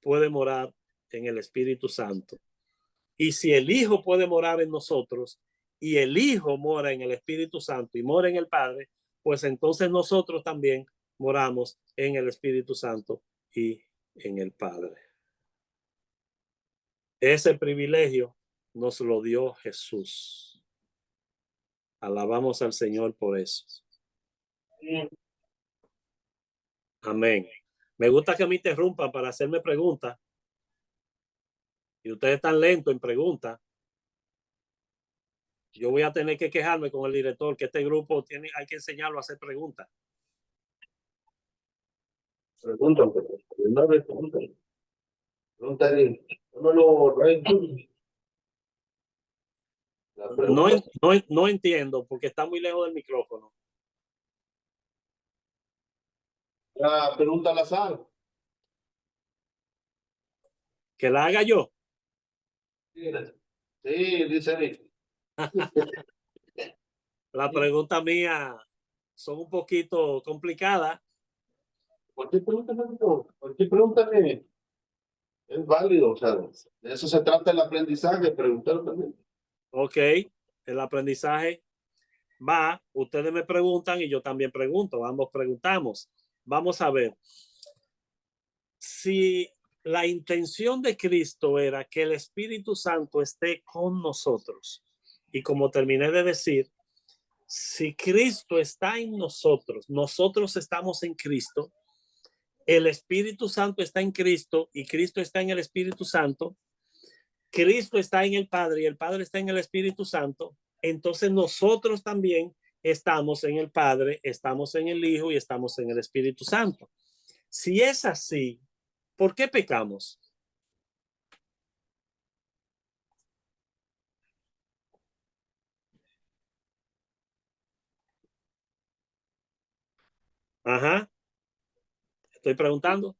puede morar en el Espíritu Santo. Y si el Hijo puede morar en nosotros y el Hijo mora en el Espíritu Santo y mora en el Padre, pues entonces nosotros también moramos en el Espíritu Santo y en el Padre. Ese privilegio nos lo dio Jesús. Alabamos al Señor por eso. Amén. Me gusta que me interrumpan para hacerme preguntas. Y ustedes están lentos en preguntas. Yo voy a tener que quejarme con el director que este grupo hay que enseñarlo a hacer preguntas. Pregúntame. Pregúntale. No entiendo porque está muy lejos del micrófono. La pregunta al azar. Que la haga yo. Sí, dice. La pregunta mía son un poquito complicadas. ¿Por qué pregúntame? Es válido, o sea, de eso se trata el aprendizaje, preguntar también. Ok, el aprendizaje va, ustedes me preguntan y yo también pregunto, ambos preguntamos. Vamos a ver. Si la intención de Cristo era que el Espíritu Santo esté con nosotros, y como terminé de decir, si Cristo está en nosotros, nosotros estamos en Cristo, el Espíritu Santo está en Cristo y Cristo está en el Espíritu Santo, Cristo está en el Padre y el Padre está en el Espíritu Santo, entonces nosotros también estamos en el Padre, estamos en el Hijo y estamos en el Espíritu Santo. Si es así, ¿por qué pecamos? Ajá. Estoy preguntando.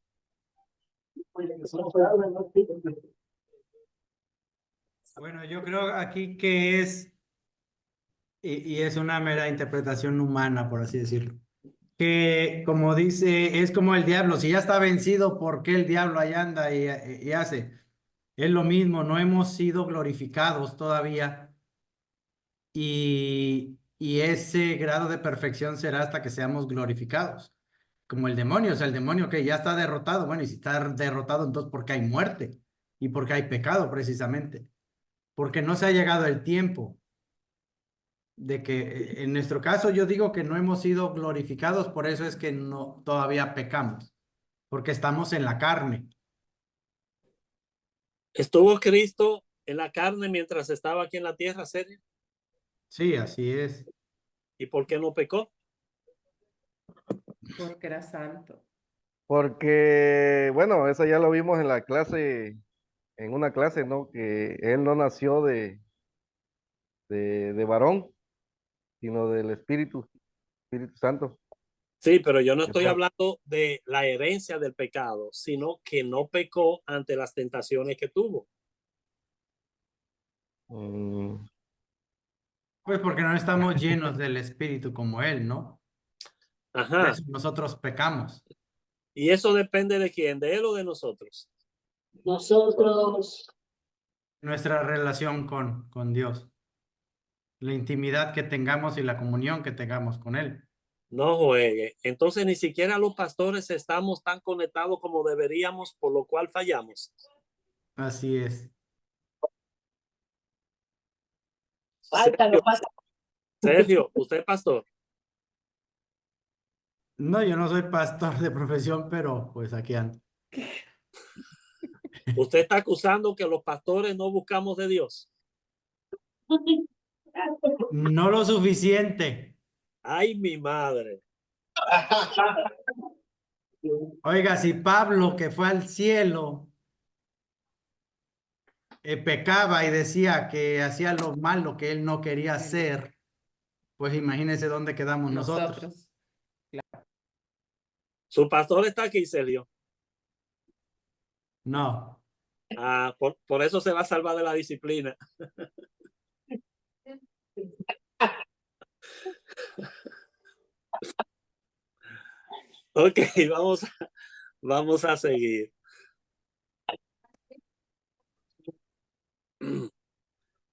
Bueno, yo creo aquí que es, y es una mera interpretación humana, por así decirlo, que como dice, es como el diablo, si ya está vencido, ¿por qué el diablo ahí anda y hace? Es lo mismo, no hemos sido glorificados todavía y ese grado de perfección será hasta que seamos glorificados, como el demonio, o sea, el demonio que ya está derrotado, bueno, y si está derrotado, entonces ¿por qué hay muerte? Y porque hay pecado precisamente, porque no se ha llegado el tiempo de que en nuestro caso yo digo que no hemos sido glorificados, por eso es que no todavía pecamos, porque estamos en la carne. ¿Estuvo Cristo en la carne mientras estaba aquí en la tierra, serio? Sí, así es. ¿Y por qué no pecó? Porque era santo. Porque, bueno, eso ya lo vimos en la clase, en una clase, ¿no? Que él no nació de varón, sino del Espíritu Santo. Sí, pero yo no estoy Está- hablando de la herencia del pecado, sino que no pecó ante las tentaciones que tuvo. Mm, Pues porque no estamos llenos del Espíritu como Él, ¿no? Por Ajá. eso nosotros pecamos. Y eso depende de quién, de él o de nosotros. Nosotros, Nuestra relación con Dios. La intimidad que tengamos y la comunión que tengamos con Él. No juegue. Entonces ni siquiera los pastores estamos tan conectados como deberíamos, por lo cual fallamos. Así es. falta, Sergio, no pasa. Sergio, usted es pastor. No, yo no soy pastor de profesión, pero pues aquí ando. Usted está acusando que los pastores no buscamos de Dios. No lo suficiente. Ay, mi madre. Oiga, si Pablo, que fue al cielo, pecaba y decía que hacía lo malo que él no quería hacer, pues imagínese dónde quedamos nosotros. Su pastor está aquí, Sergio. No. Ah, por eso se va a salvar de la disciplina. Ok, vamos a seguir.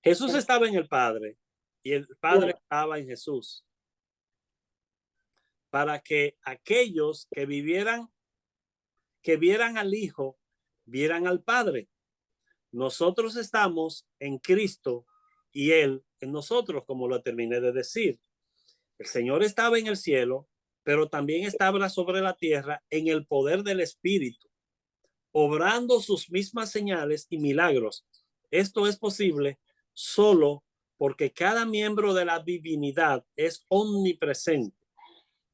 Jesús estaba en el Padre y el Padre estaba en Jesús, para que aquellos que vieran al Hijo, vieran al Padre. Nosotros estamos en Cristo y Él en nosotros, como lo terminé de decir. El Señor estaba en el cielo, pero también estaba sobre la tierra en el poder del Espíritu, obrando sus mismas señales y milagros. Esto es posible solo porque cada miembro de la divinidad es omnipresente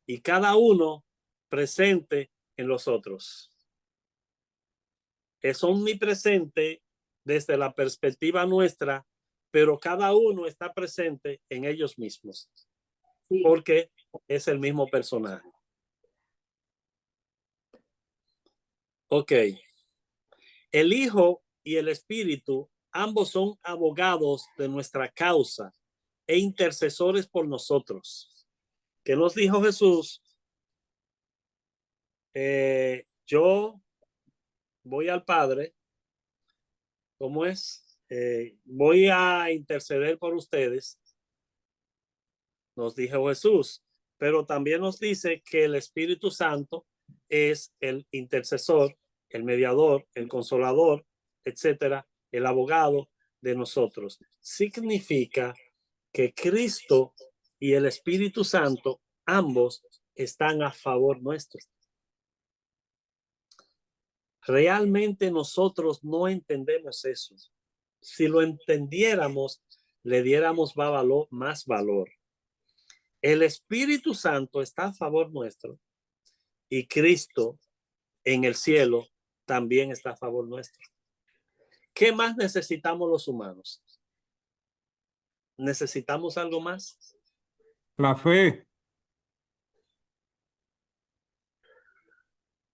y cada uno presente en los otros. Es omnipresente desde la perspectiva nuestra, pero cada uno está presente en ellos mismos, porque es el mismo personaje. Ok. El Hijo y el Espíritu, ambos son abogados de nuestra causa e intercesores por nosotros. ¿Qué nos dijo Jesús? Yo voy al Padre, ¿cómo es? Voy a interceder por ustedes, nos dijo Jesús, pero también nos dice que el Espíritu Santo es el intercesor, el mediador, el consolador, etcétera, el abogado de nosotros. Significa que Cristo y el Espíritu Santo ambos están a favor nuestro. Realmente nosotros no entendemos eso. Si lo entendiéramos, le diéramos más valor. El Espíritu Santo está a favor nuestro y Cristo en el cielo también está a favor nuestro. ¿Qué más necesitamos los humanos? ¿Necesitamos algo más? La fe.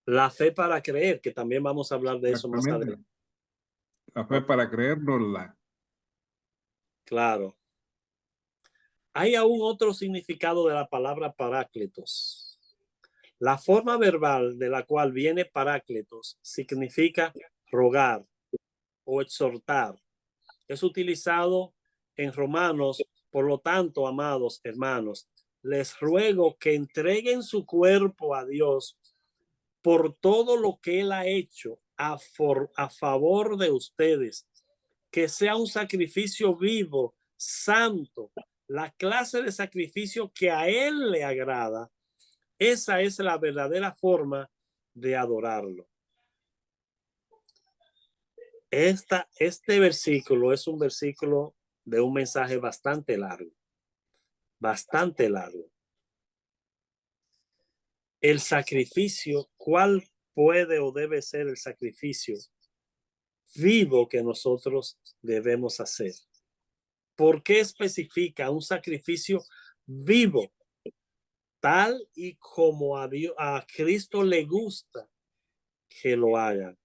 La fe para creer, que también vamos a hablar de eso más Exactamente. adelante. La fe para creérnosla. Claro. Hay aún otro significado de la palabra paráclitos. La forma verbal de la cual viene paráclitos significa rogar o exhortar. Es utilizado en Romanos. Por lo tanto, amados hermanos, les ruego que entreguen su cuerpo a Dios por todo lo que Él ha hecho a favor de ustedes, que sea un sacrificio vivo, santo, la clase de sacrificio que a Él le agrada. Esa es la verdadera forma de adorarlo. Este versículo es un versículo de un mensaje bastante largo. Bastante largo. El sacrificio, ¿cuál puede o debe ser el sacrificio vivo que nosotros debemos hacer? ¿Por qué especifica un sacrificio vivo? tal y como a Cristo le gusta que lo hagan.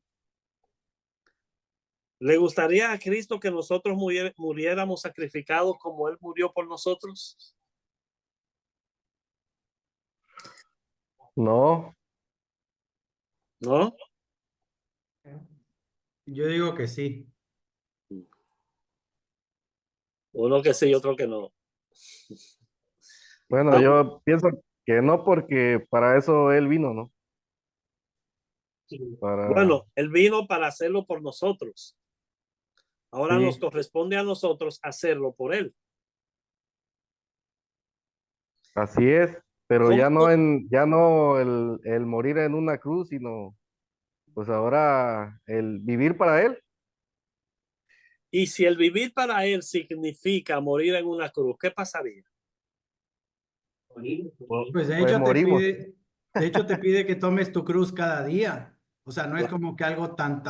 ¿Le gustaría a Cristo que nosotros muriéramos sacrificados como Él murió por nosotros? No, ¿No? Yo digo que sí. Uno que sí y otro que no. bueno, Vamos. yo pienso que no, porque para eso él vino, ¿no? Para, Bueno, Él vino para hacerlo por nosotros. Ahora nos sí, corresponde a nosotros hacerlo por Él. así es, pero ¿Cómo? ya no el morir en una cruz, sino pues ahora el vivir para él. Y si el vivir para Él significa morir en una cruz, ¿qué pasaría? Pues Pues morimos. de hecho te pide que tomes tu cruz cada día. O sea, no es Claro. como que algo tan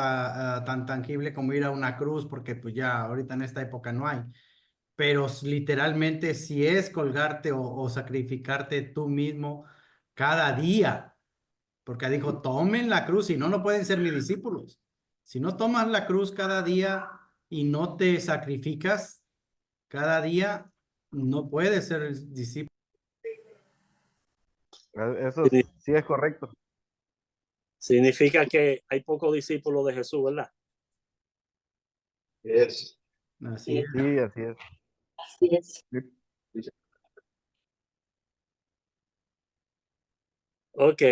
tangible como ir a una cruz, porque pues ya ahorita en esta época no hay. Pero literalmente si es colgarte o sacrificarte tú mismo cada día, porque dijo, tomen la cruz, si no, no pueden ser mis discípulos. Si no tomas la cruz cada día y no te sacrificas cada día, no puedes ser discípulo. Eso sí es correcto. Significa que hay pocos discípulos de Jesús, ¿verdad? Es. Así es. Sí, así es. Así es. Ok.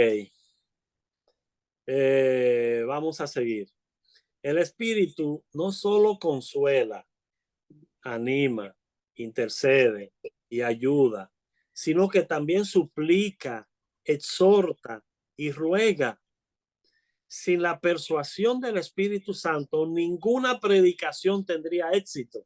Vamos a seguir. El Espíritu no solo consuela, anima, intercede y ayuda, sino que también suplica, exhorta y ruega. Sin la persuasión del Espíritu Santo, ninguna predicación tendría éxito.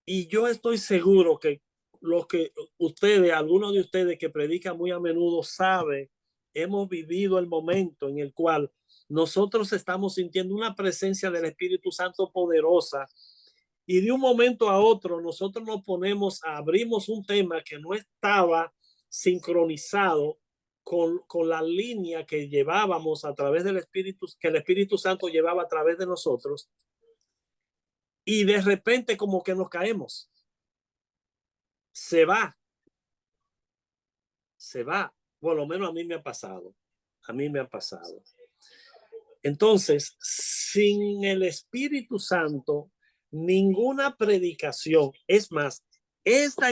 Y yo estoy seguro que los que ustedes, algunos de ustedes que predican muy a menudo, saben, hemos vivido el momento en el cual nosotros estamos sintiendo una presencia del Espíritu Santo poderosa, y de un momento a otro nosotros nos ponemos, abrimos un tema que no estaba sincronizado con la línea que llevábamos a través del Espíritu, que el Espíritu Santo llevaba a través de nosotros, y de repente como que nos caemos. Se va. Por lo menos a mí me ha pasado. A mí me ha pasado. Entonces, sin el Espíritu Santo, ninguna predicación, es más, estas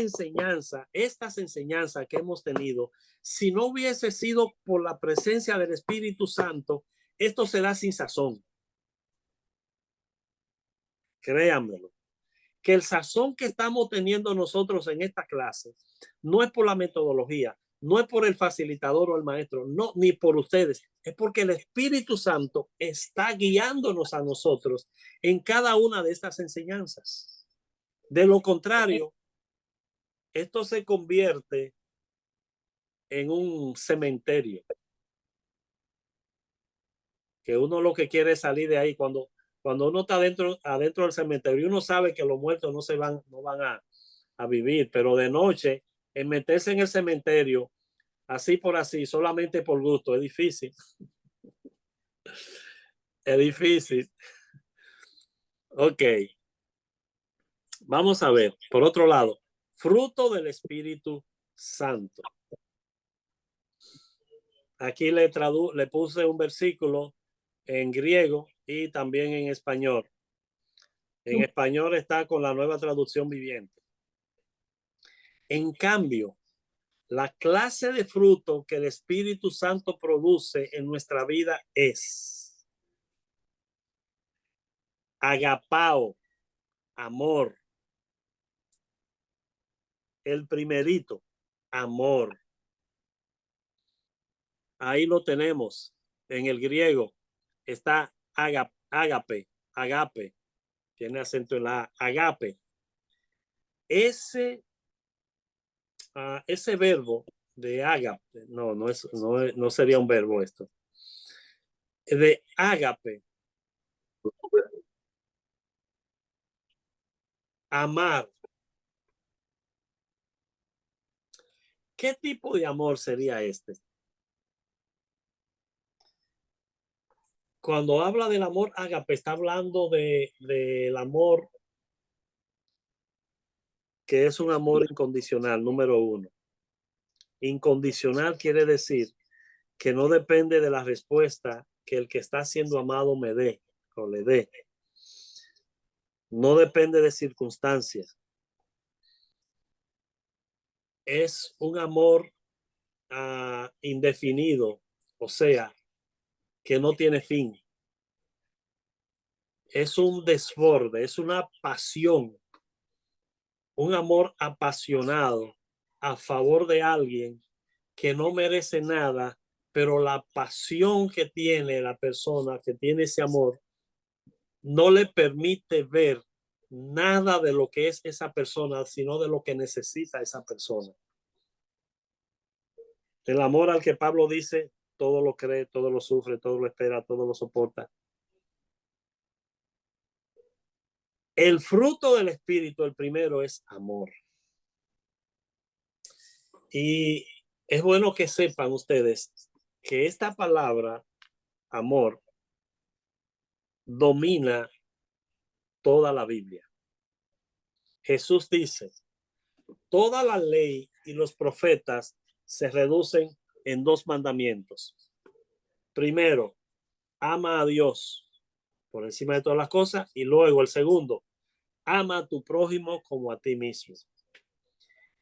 enseñanzas que hemos tenido, si no hubiese sido por la presencia del Espíritu Santo, esto será sin sazón. Créanmelo. Que el sazón que estamos teniendo nosotros en esta clase no es por la metodología, no es por el facilitador o el maestro, no, ni por ustedes, es porque el Espíritu Santo está guiándonos a nosotros en cada una de estas enseñanzas. De lo contrario, esto se convierte en un cementerio, que uno lo que quiere es salir de ahí. Cuando uno está adentro del cementerio, uno sabe que los muertos no van a vivir, pero de noche, en meterse en el cementerio, así por así, solamente por gusto, es difícil. Es difícil. Ok. Vamos a ver, por otro lado, fruto del Espíritu Santo. Aquí le puse un versículo en griego y también en español. En español está con la Nueva Traducción Viviente. En cambio, la clase de fruto que el Espíritu Santo produce en nuestra vida es agapao, amor. El primerito, amor. Ahí lo tenemos. En el griego está agape, tiene acento en la agape. Ese verbo de agape, no sería un verbo esto. De agape, amar, ¿Qué tipo de amor sería este? Cuando habla del amor ágape, está hablando del amor que es un amor incondicional, número uno. Incondicional quiere decir que no depende de la respuesta que el que está siendo amado me dé o le dé. No depende de circunstancias. Es un amor indefinido, o sea, que no tiene fin. Es un desborde, es una pasión, un amor apasionado a favor de alguien que no merece nada, pero la pasión que tiene la persona que tiene ese amor no le permite ver nada de lo que es esa persona, sino de lo que necesita esa persona. El amor al que Pablo dice, todo lo cree, todo lo sufre, todo lo espera, todo lo soporta. El fruto del Espíritu, el primero, es amor. Y es bueno que sepan ustedes que esta palabra, amor, domina toda la Biblia. Jesús dice, toda la ley y los profetas se reducen en dos mandamientos. Primero, ama a Dios por encima de todas las cosas, y luego el segundo, ama a tu prójimo como a ti mismo.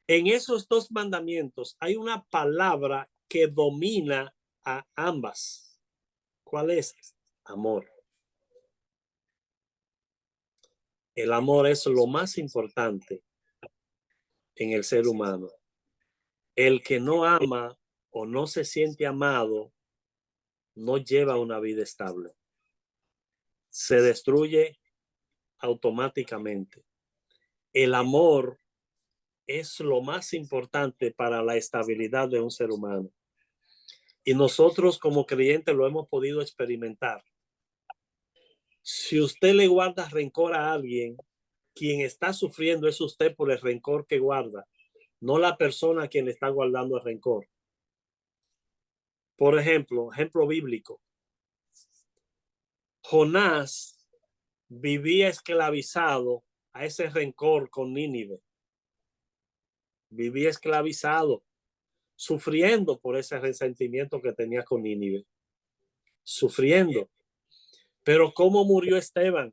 En esos dos mandamientos hay una palabra que domina a ambas. ¿Cuál es? Amor. El amor es lo más importante en el ser humano. El que no ama o no se siente amado no lleva una vida estable. Se destruye automáticamente. El amor es lo más importante para la estabilidad de un ser humano. Y nosotros como creyentes lo hemos podido experimentar. Si usted le guarda rencor a alguien, quien está sufriendo es usted por el rencor que guarda, no la persona a quien le está guardando el rencor. Por ejemplo, ejemplo bíblico. Jonás vivía esclavizado a ese rencor con Nínive. Vivía esclavizado, sufriendo por ese resentimiento que tenía con Nínive. Sufriendo. Pero ¿cómo murió Esteban?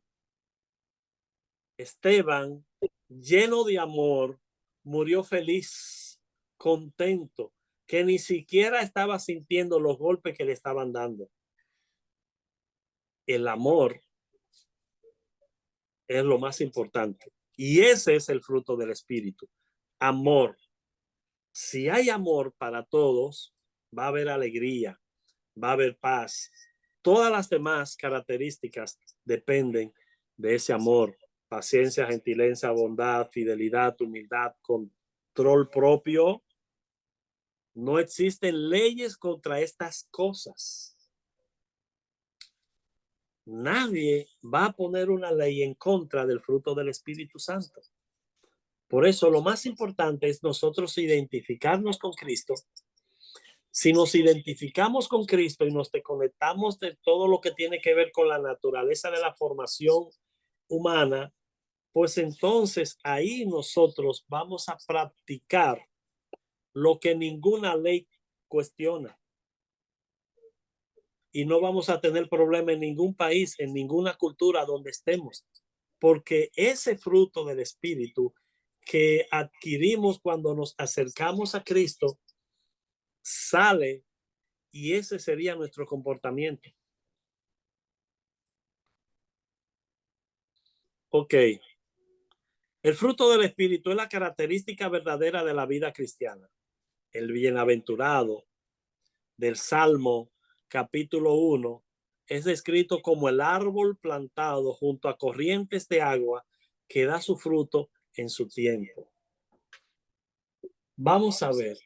Esteban, lleno de amor, murió feliz, contento, que ni siquiera estaba sintiendo los golpes que le estaban dando. El amor es lo más importante. Y ese es el fruto del Espíritu. Amor. Si hay amor para todos, va a haber alegría, va a haber paz. Todas las demás características dependen de ese amor. Paciencia, gentileza, bondad, fidelidad, humildad, control propio. No existen leyes contra estas cosas. Nadie va a poner una ley en contra del fruto del Espíritu Santo. Por eso lo más importante es nosotros identificarnos con Cristo. Si nos identificamos con Cristo y nos desconectamos de todo lo que tiene que ver con la naturaleza de la formación humana, pues entonces ahí nosotros vamos a practicar lo que ninguna ley cuestiona. Y no vamos a tener problema en ningún país, en ninguna cultura donde estemos, porque ese fruto del Espíritu que adquirimos cuando nos acercamos a Cristo sale, y ese sería nuestro comportamiento. Ok. El fruto del Espíritu es la característica verdadera de la vida cristiana. El bienaventurado del Salmo capítulo 1 es descrito como el árbol plantado junto a corrientes de agua que da su fruto en su tiempo. Vamos a ver.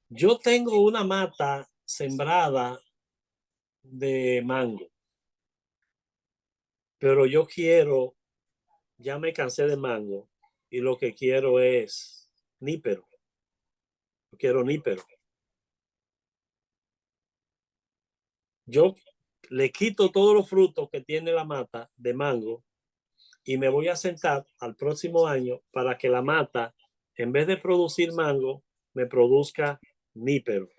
Yo tengo una mata sembrada de mango, pero yo quiero, ya me cansé de mango y lo que quiero es nípero. Yo quiero nípero. Yo le quito todos los frutos que tiene la mata de mango y me voy a sentar al próximo año para que la mata, en vez de producir mango, me produzca nípero.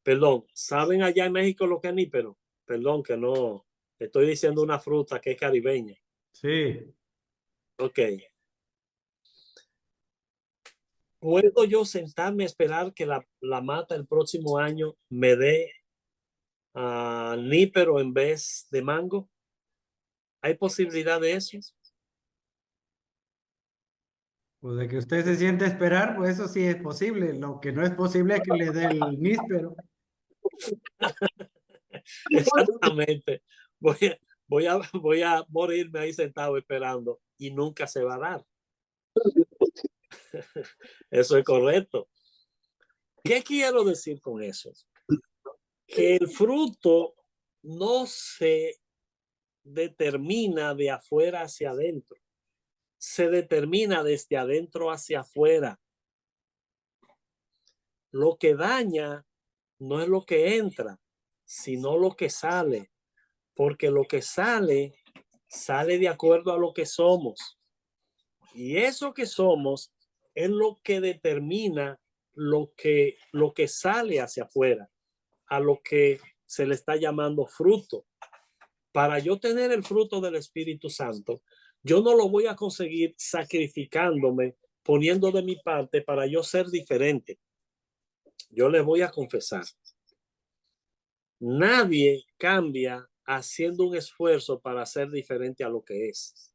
Perdón, ¿saben allá en México lo que es nípero? Perdón, que no, estoy diciendo una fruta que es caribeña. Sí. Ok. ¿Puedo yo sentarme a esperar que la mata el próximo año me dé nípero en vez de mango? ¿Hay posibilidad de eso? Pues de que usted se siente a esperar, pues eso sí es posible. Lo que no es posible es que le dé el níspero. Exactamente. Voy a morirme ahí sentado esperando y nunca se va a dar. Eso es correcto. ¿Qué quiero decir con eso? Que el fruto no se determina de afuera hacia adentro. Se determina desde adentro hacia afuera. Lo que daña no es lo que entra, sino lo que sale. Porque lo que sale, sale de acuerdo a lo que somos. Y eso que somos es lo que determina lo que sale hacia afuera, a lo que se le está llamando fruto. Para yo tener el fruto del Espíritu Santo, yo no lo voy a conseguir sacrificándome, poniendo de mi parte para yo ser diferente. Yo les voy a confesar, nadie cambia haciendo un esfuerzo para ser diferente a lo que es.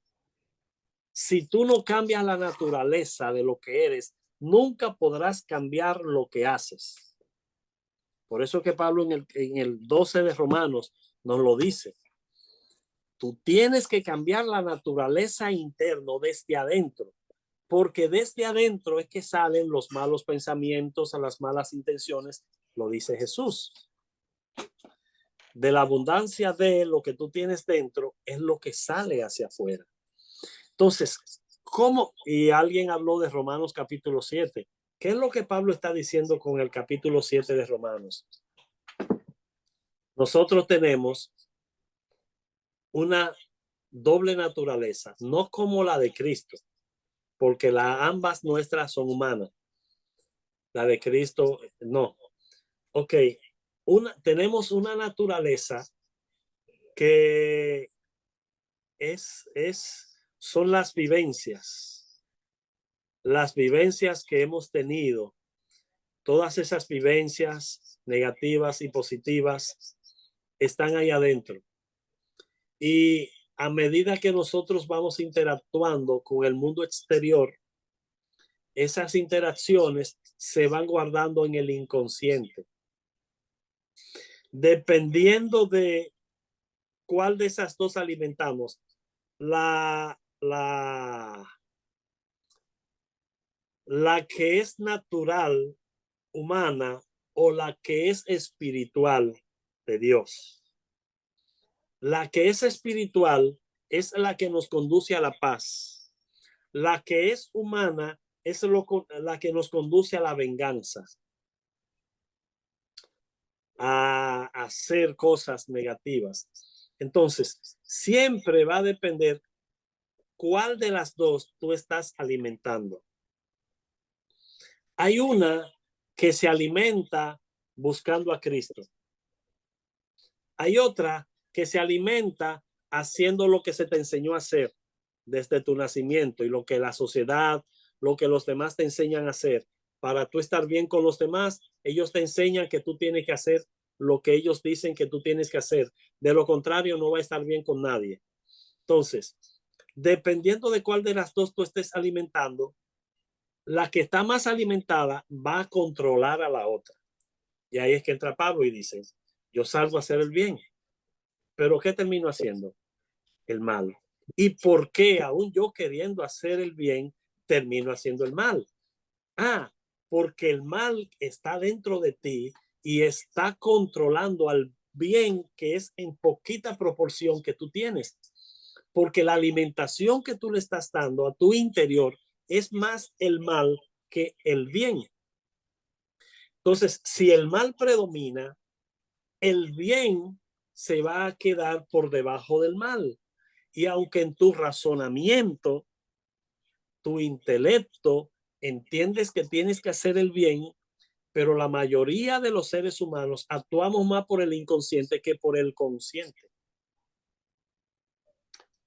Si tú no cambias la naturaleza de lo que eres, nunca podrás cambiar lo que haces. Por eso que Pablo en el 12 de Romanos nos lo dice. Tú tienes que cambiar la naturaleza interna desde adentro, porque desde adentro es que salen los malos pensamientos, a las malas intenciones, lo dice Jesús. De la abundancia de lo que tú tienes dentro es lo que sale hacia afuera. Entonces, ¿cómo? Y alguien habló de Romanos capítulo 7. ¿Qué es lo que Pablo está diciendo con el capítulo 7 de Romanos? Nosotros tenemos una doble naturaleza, no como la de Cristo, porque ambas nuestras son humanas. La de Cristo, no. Ok, tenemos una naturaleza que son las vivencias que hemos tenido, todas esas vivencias negativas y positivas están ahí adentro. Y a medida que nosotros vamos interactuando con el mundo exterior, esas interacciones se van guardando en el inconsciente. Dependiendo de cuál de esas dos alimentamos, la que es natural, humana, o la que es espiritual de Dios. La que es espiritual es la que nos conduce a la paz. La que es humana es la que nos conduce a la venganza, a hacer cosas negativas. Entonces, siempre va a depender cuál de las dos tú estás alimentando. Hay una que se alimenta buscando a Cristo. Hay otra que se alimenta haciendo lo que se te enseñó a hacer desde tu nacimiento y lo que la sociedad, lo que los demás te enseñan a hacer. Para tú estar bien con los demás, ellos te enseñan que tú tienes que hacer lo que ellos dicen que tú tienes que hacer. De lo contrario, no va a estar bien con nadie. Entonces, dependiendo de cuál de las dos tú estés alimentando, la que está más alimentada va a controlar a la otra. Y ahí es que entra Pablo y dice, yo salgo a hacer el bien, pero ¿qué termino haciendo? El mal. ¿Y por qué aún yo queriendo hacer el bien, termino haciendo el mal? Porque el mal está dentro de ti y está controlando al bien que es en poquita proporción que tú tienes. Porque la alimentación que tú le estás dando a tu interior es más el mal que el bien. Entonces, si el mal predomina, el bien se va a quedar por debajo del mal. Y aunque en tu razonamiento, tu intelecto, entiendes que tienes que hacer el bien, pero la mayoría de los seres humanos actuamos más por el inconsciente que por el consciente.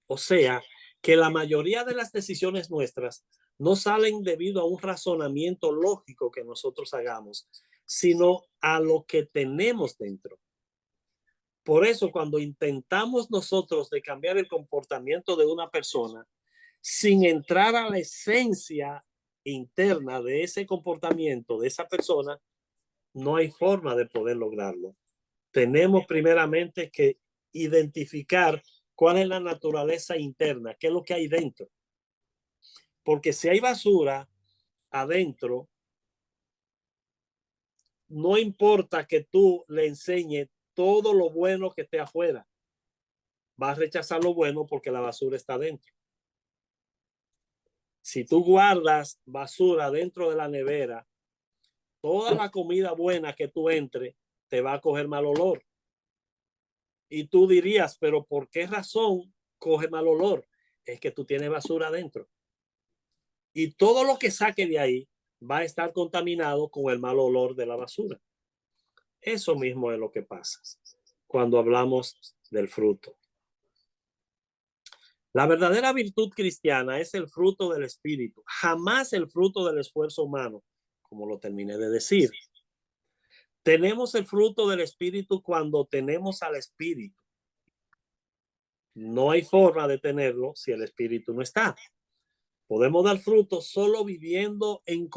O sea, que la mayoría de las decisiones nuestras no salen debido a un razonamiento lógico que nosotros hagamos, sino a lo que tenemos dentro. Por eso, cuando intentamos nosotros de cambiar el comportamiento de una persona, sin entrar a la esencia interna de ese comportamiento de esa persona, no hay forma de poder lograrlo. Tenemos primeramente que identificar cuál es la naturaleza interna, qué es lo que hay dentro. Porque si hay basura adentro, no importa que tú le enseñes todo lo bueno que esté afuera, va a rechazar lo bueno porque la basura está dentro. Si tú guardas basura dentro de la nevera, toda la comida buena que tú entres te va a coger mal olor. Y tú dirías, pero ¿por qué razón coge mal olor? Es que tú tienes basura adentro. Y todo lo que saque de ahí va a estar contaminado con el mal olor de la basura. Eso mismo es lo que pasa cuando hablamos del fruto. La verdadera virtud cristiana es el fruto del espíritu, jamás el fruto del esfuerzo humano, como lo terminé de decir. Tenemos el fruto del espíritu cuando tenemos al espíritu. No hay forma de tenerlo si el espíritu no está. Podemos dar fruto solo viviendo en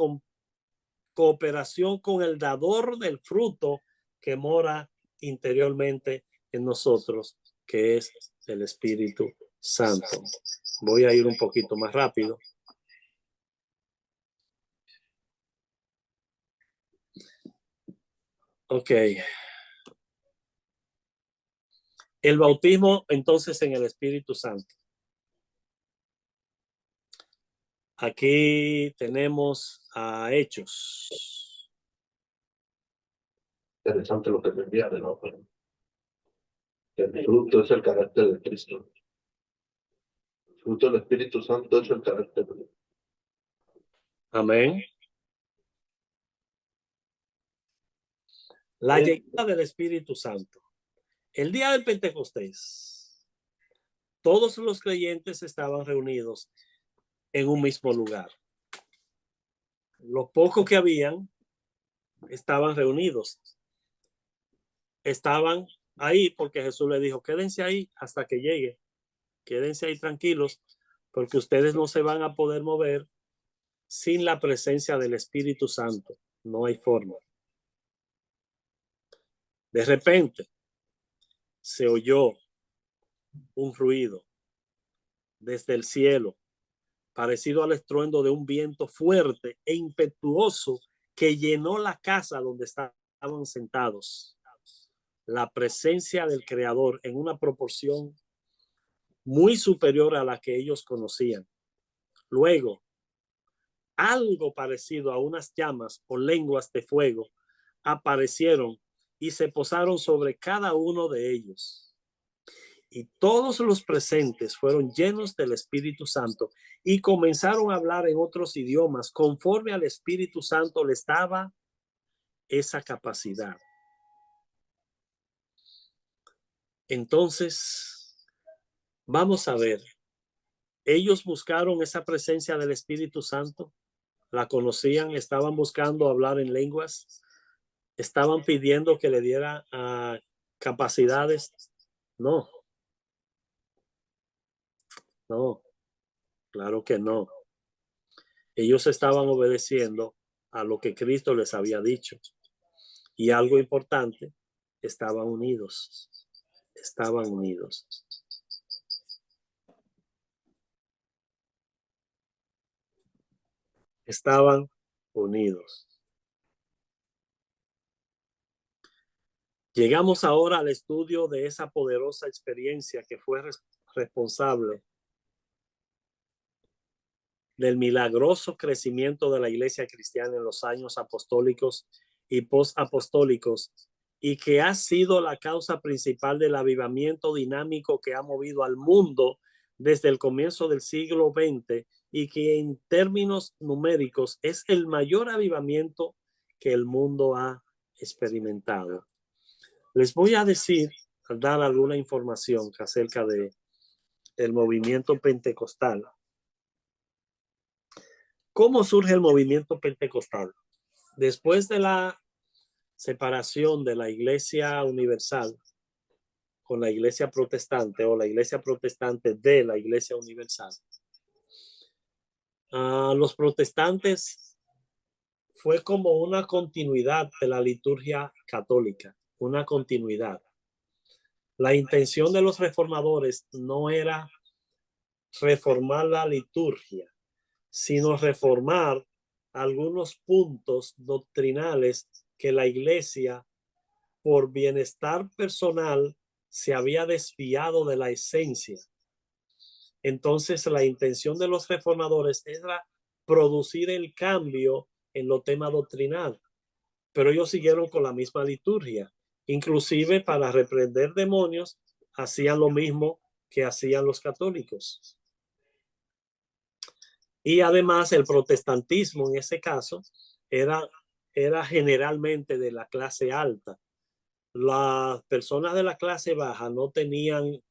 cooperación con el dador del fruto que mora interiormente en nosotros, que es el Espíritu Santo. Voy a ir un poquito más rápido. Ok. El bautismo entonces en el Espíritu Santo. Aquí tenemos a Hechos. Interesante lo que me envía de nuevo. El fruto es el carácter de Cristo. El fruto del Espíritu Santo es el carácter de Cristo. Amén. La llegada del Espíritu Santo. El día del Pentecostés, todos los creyentes estaban reunidos en un mismo lugar. Los pocos que habían estaban reunidos. Estaban ahí porque Jesús le dijo, quédense ahí hasta que llegue. Quédense ahí tranquilos porque ustedes no se van a poder mover sin la presencia del Espíritu Santo. No hay forma. De repente se oyó un ruido desde el cielo, parecido al estruendo de un viento fuerte e impetuoso que llenó la casa donde estaban sentados. La presencia del Creador en una proporción muy superior a la que ellos conocían. Luego, algo parecido a unas llamas o lenguas de fuego aparecieron y se posaron sobre cada uno de ellos. Y todos los presentes fueron llenos del Espíritu Santo y comenzaron a hablar en otros idiomas conforme al Espíritu Santo les daba esa capacidad. Entonces, vamos a ver, ellos buscaron esa presencia del Espíritu Santo, la conocían, estaban buscando hablar en lenguas, estaban pidiendo que le diera capacidades. No, claro que no. Ellos estaban obedeciendo a lo que Cristo les había dicho. Y algo importante, estaban unidos. Estaban unidos. Estaban unidos. Llegamos ahora al estudio de esa poderosa experiencia que fue responsable del milagroso crecimiento de la iglesia cristiana en los años apostólicos y postapostólicos, y que ha sido la causa principal del avivamiento dinámico que ha movido al mundo desde el comienzo del siglo XX, y que en términos numéricos es el mayor avivamiento que el mundo ha experimentado. Les voy a dar alguna información acerca del movimiento pentecostal. ¿Cómo surge el movimiento pentecostal? Después de la separación de la Iglesia Universal con la Iglesia Protestante, o la Iglesia Protestante de la Iglesia Universal, los protestantes fue como una continuidad de la liturgia católica, una continuidad. La intención de los reformadores no era reformar la liturgia, sino reformar algunos puntos doctrinales que la iglesia, por bienestar personal, se había desviado de la esencia. Entonces, la intención de los reformadores era producir el cambio en los temas doctrinal, pero ellos siguieron con la misma liturgia. Inclusive para reprender demonios, hacían lo mismo que hacían los católicos. Y además el protestantismo en ese caso era generalmente de la clase alta. Las personas de la clase baja no tenían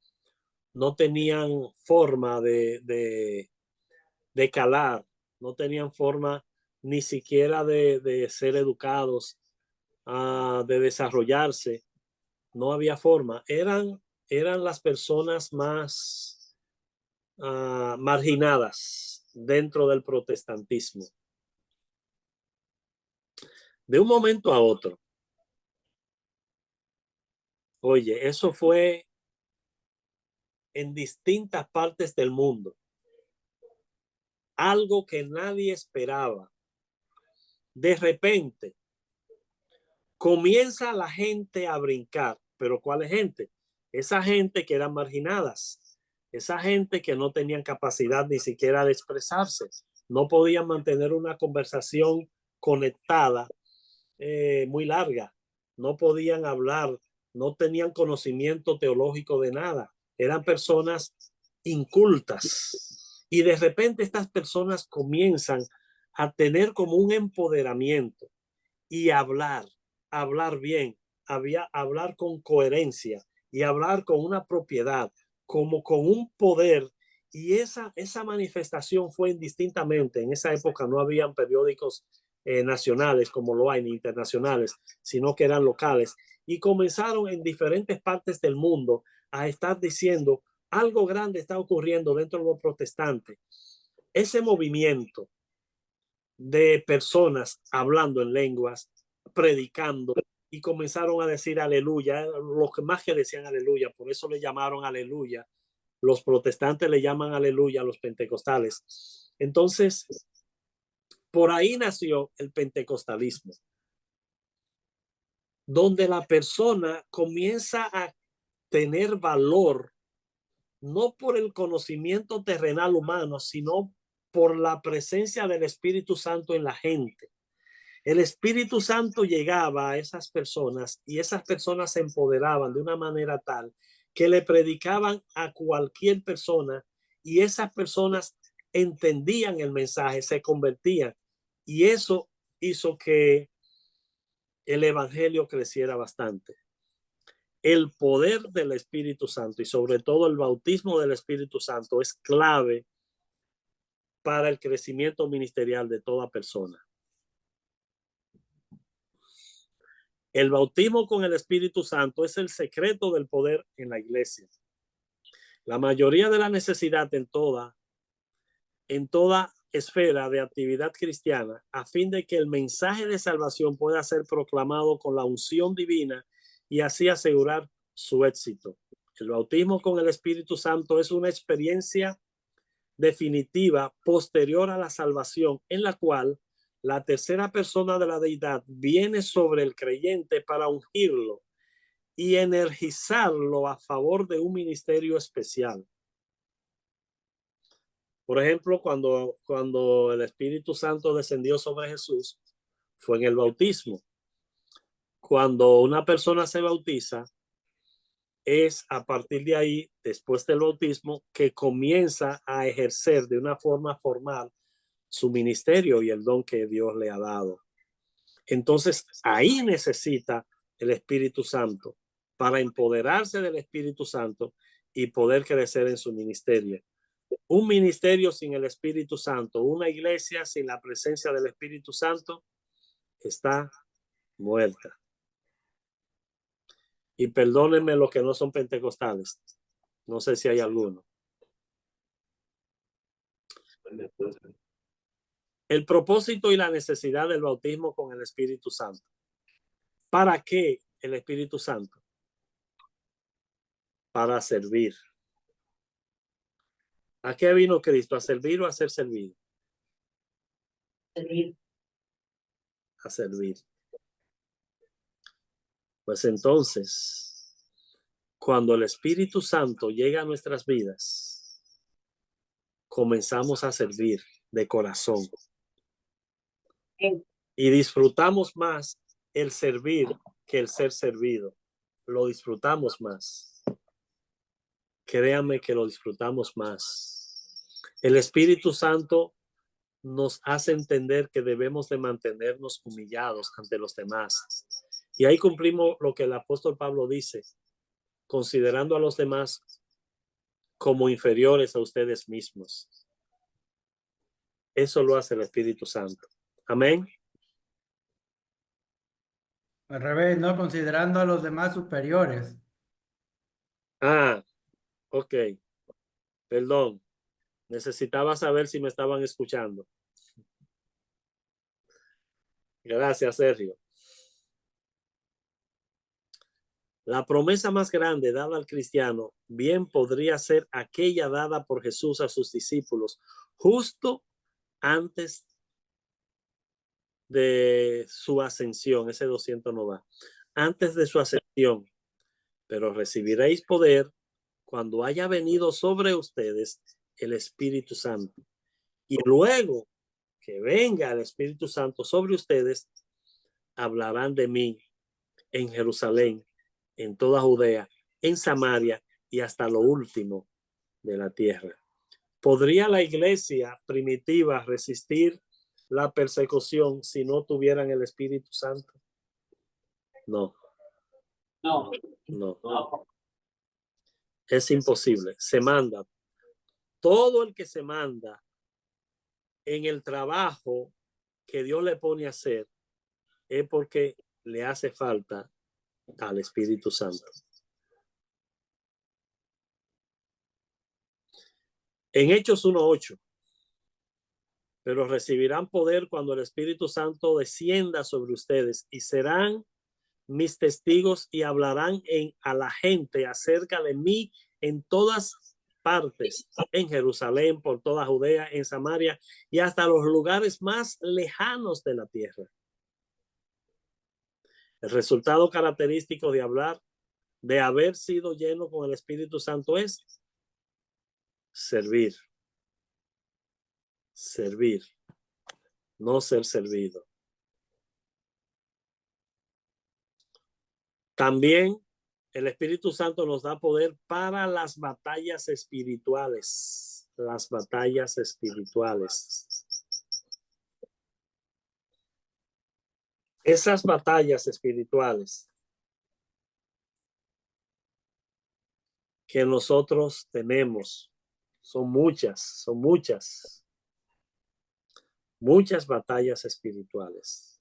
forma de calar, no tenían forma ni siquiera de ser educados, de desarrollarse. No había forma. Eran las personas más marginadas dentro del protestantismo. De un momento a otro. Oye, eso fue en distintas partes del mundo. Algo que nadie esperaba. De repente, comienza la gente a brincar. ¿Pero cuál es gente? Esa gente que eran marginadas. Esa gente que no tenían capacidad ni siquiera de expresarse. No podían mantener una conversación conectada muy larga. No podían hablar. No tenían conocimiento teológico de nada. Eran personas incultas. Y de repente estas personas comienzan a tener como un empoderamiento y hablar bien, hablar con coherencia y hablar con una propiedad, como con un poder. Y esa manifestación fue indistintamente. En esa época no habían periódicos nacionales como lo hay, ni internacionales, sino que eran locales. Y comenzaron en diferentes partes del mundo a estar diciendo: algo grande está ocurriendo dentro de los protestantes. Ese movimiento de personas hablando en lenguas, predicando, y comenzaron a decir aleluya, los que más que decían aleluya, por eso le llamaron aleluya. Los protestantes le llaman aleluya a los pentecostales. Entonces, por ahí nació el pentecostalismo, donde la persona comienza a tener valor, no por el conocimiento terrenal humano, sino por la presencia del Espíritu Santo en la gente. El Espíritu Santo llegaba a esas personas y esas personas se empoderaban de una manera tal que le predicaban a cualquier persona, y esas personas entendían el mensaje, se convertían, y eso hizo que el evangelio creciera bastante. El poder del Espíritu Santo y sobre todo el bautismo del Espíritu Santo es clave para el crecimiento ministerial de toda persona. El bautismo con el Espíritu Santo es el secreto del poder en la iglesia. La mayoría de la necesidad en toda esfera de actividad cristiana, a fin de que el mensaje de salvación pueda ser proclamado con la unción divina y así asegurar su éxito. El bautismo con el Espíritu Santo es una experiencia definitiva posterior a la salvación, en la cual la tercera persona de la deidad viene sobre el creyente para ungirlo y energizarlo a favor de un ministerio especial. Por ejemplo, cuando el Espíritu Santo descendió sobre Jesús, fue en el bautismo. Cuando una persona se bautiza, es a partir de ahí, después del bautismo, que comienza a ejercer de una forma formal su ministerio y el don que Dios le ha dado. Entonces, ahí necesita el Espíritu Santo para empoderarse del Espíritu Santo y poder crecer en su ministerio. Un ministerio sin el Espíritu Santo, una iglesia sin la presencia del Espíritu Santo, está muerta. Y perdónenme los que no son pentecostales. No sé si hay alguno. El propósito y la necesidad del bautismo con el Espíritu Santo. ¿Para qué el Espíritu Santo? Para servir. ¿A qué vino Cristo? ¿A servir o a ser servido? Servir. A servir. Pues entonces, cuando el Espíritu Santo llega a nuestras vidas, comenzamos a servir de corazón. Y disfrutamos más el servir que el ser servido. Lo disfrutamos más. Créanme que lo disfrutamos más. El Espíritu Santo nos hace entender que debemos de mantenernos humillados ante los demás. Y ahí cumplimos lo que el apóstol Pablo dice, considerando a los demás como inferiores a ustedes mismos. Eso lo hace el Espíritu Santo. Amén. Al revés, ¿no? Considerando a los demás superiores. Ah, ok. Perdón. Necesitaba saber si me estaban escuchando. Gracias, Sergio. La promesa más grande dada al cristiano bien podría ser aquella dada por Jesús a sus discípulos justo antes de su ascensión. Ese 200 no va. Antes de su ascensión. Pero recibiréis poder cuando haya venido sobre ustedes el Espíritu Santo. Y luego que venga el Espíritu Santo sobre ustedes, hablarán de mí en Jerusalén, en toda Judea, en Samaria y hasta lo último de la tierra. ¿Podría la iglesia primitiva resistir la persecución si no tuvieran el Espíritu Santo? No. No. No. No. Es imposible. Se manda. Todo el que se manda en el trabajo que Dios le pone a hacer es porque le hace falta al Espíritu Santo. En Hechos 1:8, pero recibirán poder cuando el Espíritu Santo descienda sobre ustedes y serán mis testigos y hablarán a la gente acerca de mí en todas partes, en Jerusalén, por toda Judea, en Samaria y hasta los lugares más lejanos de la tierra. El resultado característico de haber sido lleno con el Espíritu Santo es servir. Servir, no ser servido. También el Espíritu Santo nos da poder para las batallas espirituales. Las batallas espirituales. Esas batallas espirituales que nosotros tenemos son muchas, muchas batallas espirituales.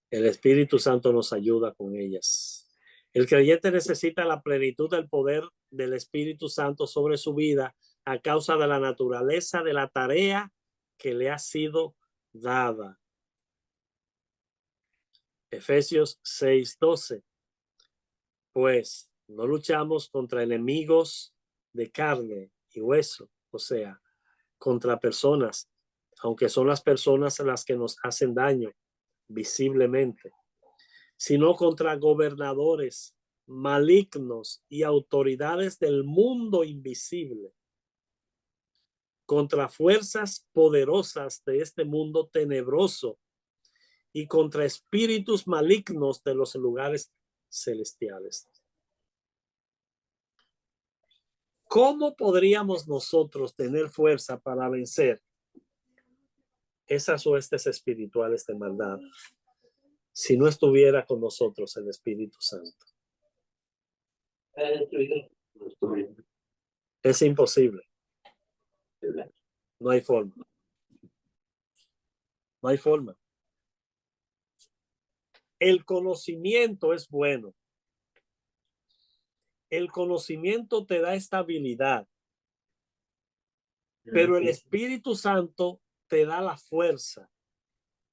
El Espíritu Santo nos ayuda con ellas. El creyente necesita la plenitud del poder del Espíritu Santo sobre su vida a causa de la naturaleza de la tarea que le ha sido dada. Efesios 6:12. Pues no luchamos contra enemigos de carne y hueso, o sea, contra personas, aunque son las personas las que nos hacen daño visiblemente, sino contra gobernadores, malignos y autoridades del mundo invisible, contra fuerzas poderosas de este mundo tenebroso y contra espíritus malignos de los lugares celestiales. ¿Cómo podríamos nosotros tener fuerza para vencer esas huestes espirituales de maldad si no estuviera con nosotros el Espíritu Santo? Es imposible. No hay forma. No hay forma. El conocimiento es bueno. El conocimiento te da estabilidad, pero el Espíritu Santo te da la fuerza.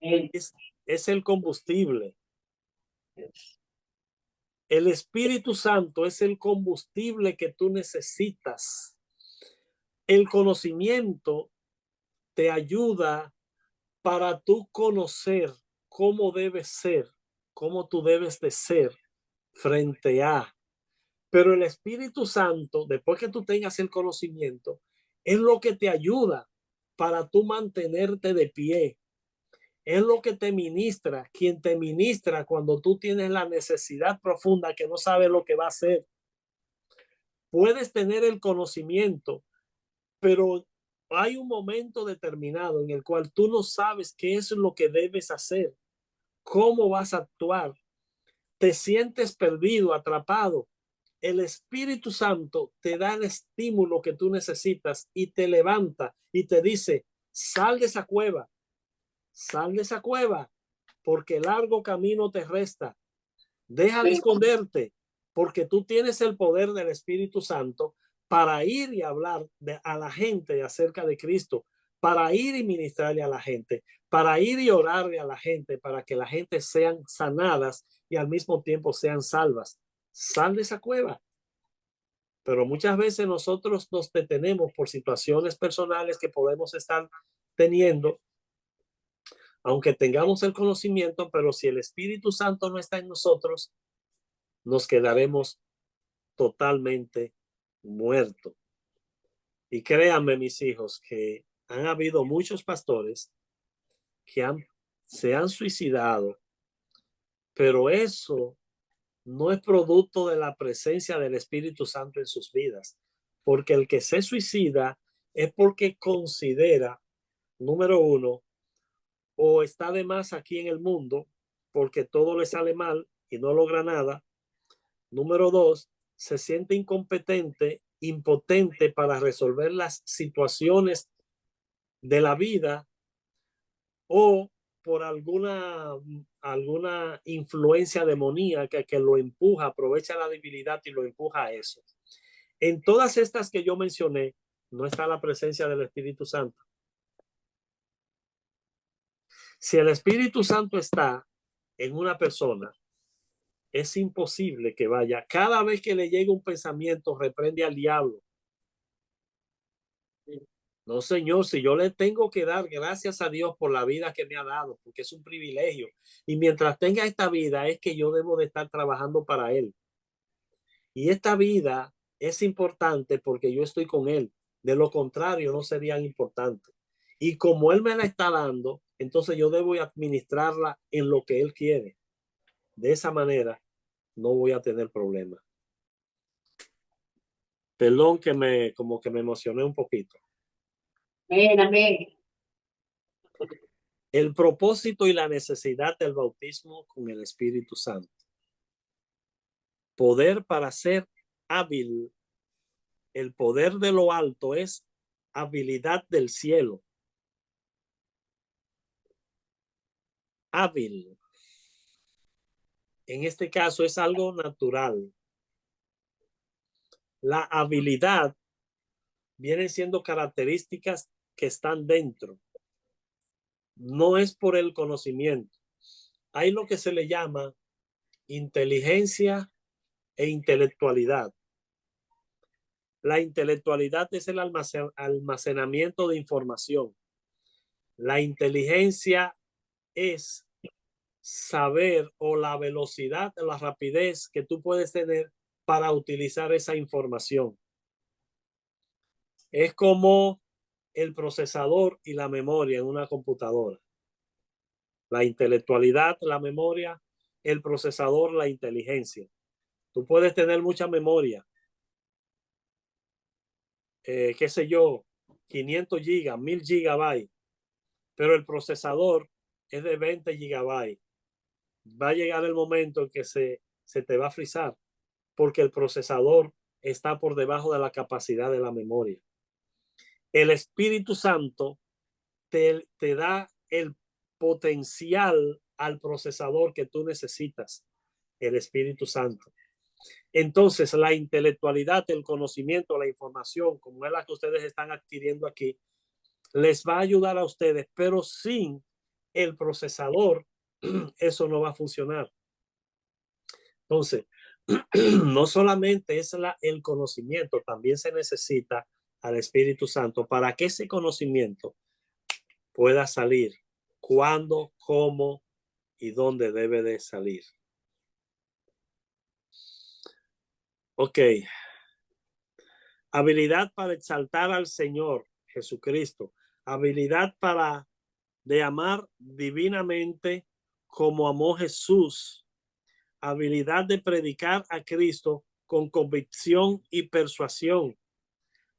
Es el combustible. El Espíritu Santo es el combustible que tú necesitas. El conocimiento te ayuda para tú conocer cómo debes ser, cómo tú debes de ser frente a. Pero el Espíritu Santo, después que tú tengas el conocimiento, es lo que te ayuda para tú mantenerte de pie. Es lo que te ministra, quien te ministra cuando tú tienes la necesidad profunda que no sabes lo que va a hacer. Puedes tener el conocimiento, pero hay un momento determinado en el cual tú no sabes qué es lo que debes hacer, cómo vas a actuar. Te sientes perdido, atrapado. El Espíritu Santo te da el estímulo que tú necesitas y te levanta y te dice, sal de esa cueva, porque largo camino te resta. Deja de esconderte, porque tú tienes el poder del Espíritu Santo para ir y hablar a la gente acerca de Cristo, para ir y ministrarle a la gente, para ir y orarle a la gente, para que la gente sean sanadas y al mismo tiempo sean salvas. Sal de esa cueva. Pero muchas veces nosotros nos detenemos por situaciones personales que podemos estar teniendo, aunque tengamos el conocimiento, pero si el Espíritu Santo no está en nosotros, nos quedaremos totalmente muertos. Y créanme, mis hijos, que han habido muchos pastores que se han suicidado, pero eso no es producto de la presencia del Espíritu Santo en sus vidas, porque el que se suicida es porque considera, número uno, o está de más aquí en el mundo, porque todo le sale mal y no logra nada. Número dos, se siente incompetente, impotente para resolver las situaciones de la vida, o por alguna influencia demoníaca que lo empuja, aprovecha la debilidad y lo empuja a eso. En todas estas que yo mencioné, no está la presencia del Espíritu Santo. Si el Espíritu Santo está en una persona, es imposible que vaya. Cada vez que le llegue un pensamiento, reprende al diablo. No, Señor, si yo le tengo que dar gracias a Dios por la vida que me ha dado, porque es un privilegio. Y mientras tenga esta vida, es que yo debo de estar trabajando para Él. Y esta vida es importante porque yo estoy con Él. De lo contrario, no sería importante. Y como Él me la está dando, entonces yo debo administrarla en lo que Él quiere. De esa manera, no voy a tener problemas. Perdón que como que me emocioné un poquito. Amén. El propósito y la necesidad del bautismo con el Espíritu Santo. Poder para ser hábil. El poder de lo alto es habilidad del cielo. Hábil. En este caso es algo natural. La habilidad viene siendo características que están dentro. No es por el conocimiento. Hay lo que se le llama inteligencia e intelectualidad. La intelectualidad es el almacenamiento de información. La inteligencia es saber o la velocidad, la rapidez que tú puedes tener para utilizar esa información. Es como el procesador y la memoria en una computadora. La intelectualidad, la memoria, el procesador, la inteligencia. Tú puedes tener mucha memoria, qué sé yo, 500 gigas, 1000 gigabytes, pero el procesador es de 20 gigabytes. Va a llegar el momento en que se te va a frizar porque el procesador está por debajo de la capacidad de la memoria. El Espíritu Santo te da el potencial al procesador que tú necesitas, el Espíritu Santo. Entonces, la intelectualidad, el conocimiento, la información, como es la que ustedes están adquiriendo aquí, les va a ayudar a ustedes, pero sin el procesador, eso no va a funcionar. Entonces, no solamente es el conocimiento, también se necesita al Espíritu Santo para que ese conocimiento pueda salir cuándo, cómo y dónde debe de salir. Ok. Habilidad para exaltar al Señor Jesucristo. Habilidad para de amar divinamente como amó Jesús. Habilidad de predicar a Cristo con convicción y persuasión.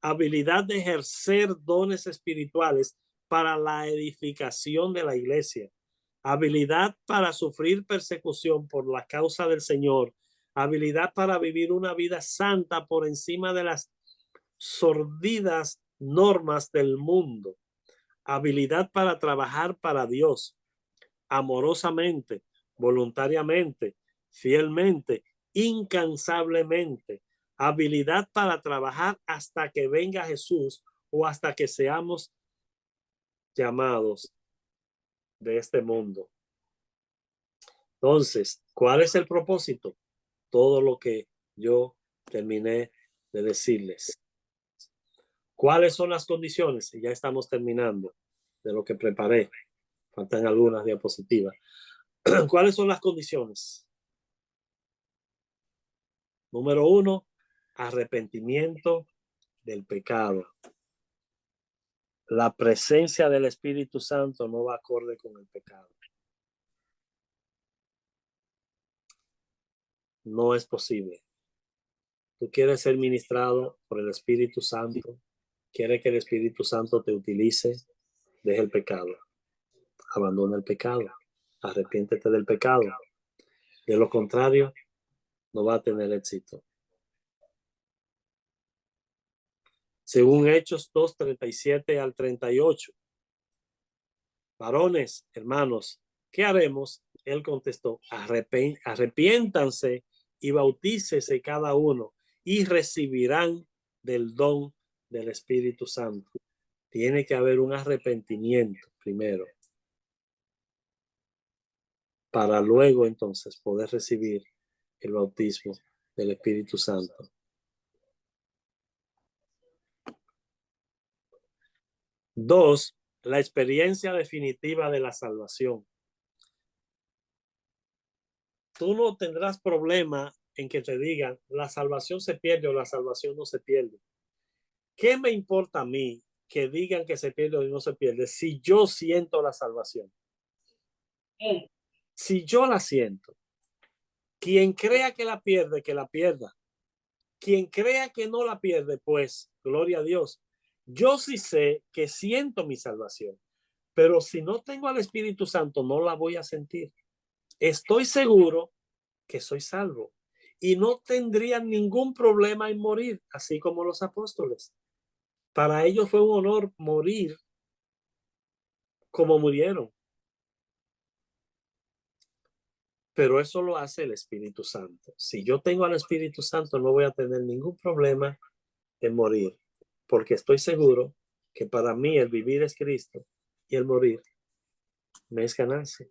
Habilidad de ejercer dones espirituales para la edificación de la iglesia. Habilidad para sufrir persecución por la causa del Señor. Habilidad para vivir una vida santa por encima de las sordidas normas del mundo. Habilidad para trabajar para Dios amorosamente, voluntariamente, fielmente, incansablemente. Habilidad para trabajar hasta que venga Jesús o hasta que seamos llamados de este mundo. Entonces, ¿cuál es el propósito? Todo lo que yo terminé de decirles. ¿Cuáles son las condiciones? Ya estamos terminando de lo que preparé. Faltan algunas diapositivas. ¿Cuáles son las condiciones? Número 1, arrepentimiento del pecado. La presencia del Espíritu Santo no va acorde con el pecado. No es posible. Tú quieres ser ministrado por el Espíritu Santo. Quieres que el Espíritu Santo te utilice. Deja el pecado. Abandona el pecado. Arrepiéntete del pecado. De lo contrario, no va a tener éxito. Según Hechos 2:37 al 38. Varones, hermanos, ¿qué haremos? Él contestó, arrepiéntanse y bautícese cada uno y recibirán del don del Espíritu Santo. Tiene que haber un arrepentimiento primero para luego entonces poder recibir el bautismo del Espíritu Santo. Dos, la experiencia definitiva de la salvación. Tú no tendrás problema en que te digan la salvación se pierde o la salvación no se pierde. ¿Qué me importa a mí que digan que se pierde o no se pierde si yo siento la salvación? Si yo la siento, quien crea que la pierde, que la pierda. Quien crea que no la pierde, pues, gloria a Dios. Yo sí sé que siento mi salvación, pero si no tengo al Espíritu Santo, no la voy a sentir. Estoy seguro que soy salvo y no tendría ningún problema en morir, así como los apóstoles. Para ellos fue un honor morir como murieron. Pero eso lo hace el Espíritu Santo. Si yo tengo al Espíritu Santo, no voy a tener ningún problema en morir, porque estoy seguro que para mí el vivir es Cristo y el morir me es ganancia.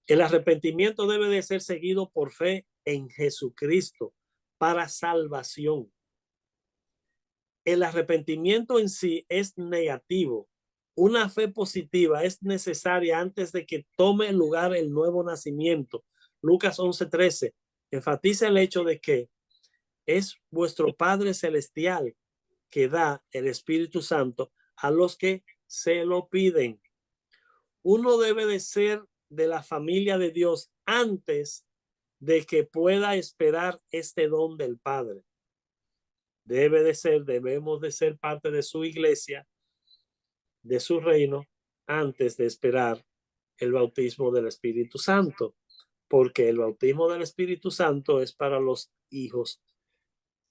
El arrepentimiento debe de ser seguido por fe en Jesucristo para salvación. El arrepentimiento en sí es negativo, Una fe positiva es necesaria antes de que tome lugar el nuevo nacimiento. Lucas 11:13 enfatiza el hecho de que es vuestro Padre Celestial que da el Espíritu Santo a los que se lo piden. Uno debe de ser de la familia de Dios antes de que pueda esperar este don del Padre. Debemos de ser parte de su iglesia, de su reino, antes de esperar el bautismo del Espíritu Santo, porque el bautismo del Espíritu Santo es para los hijos,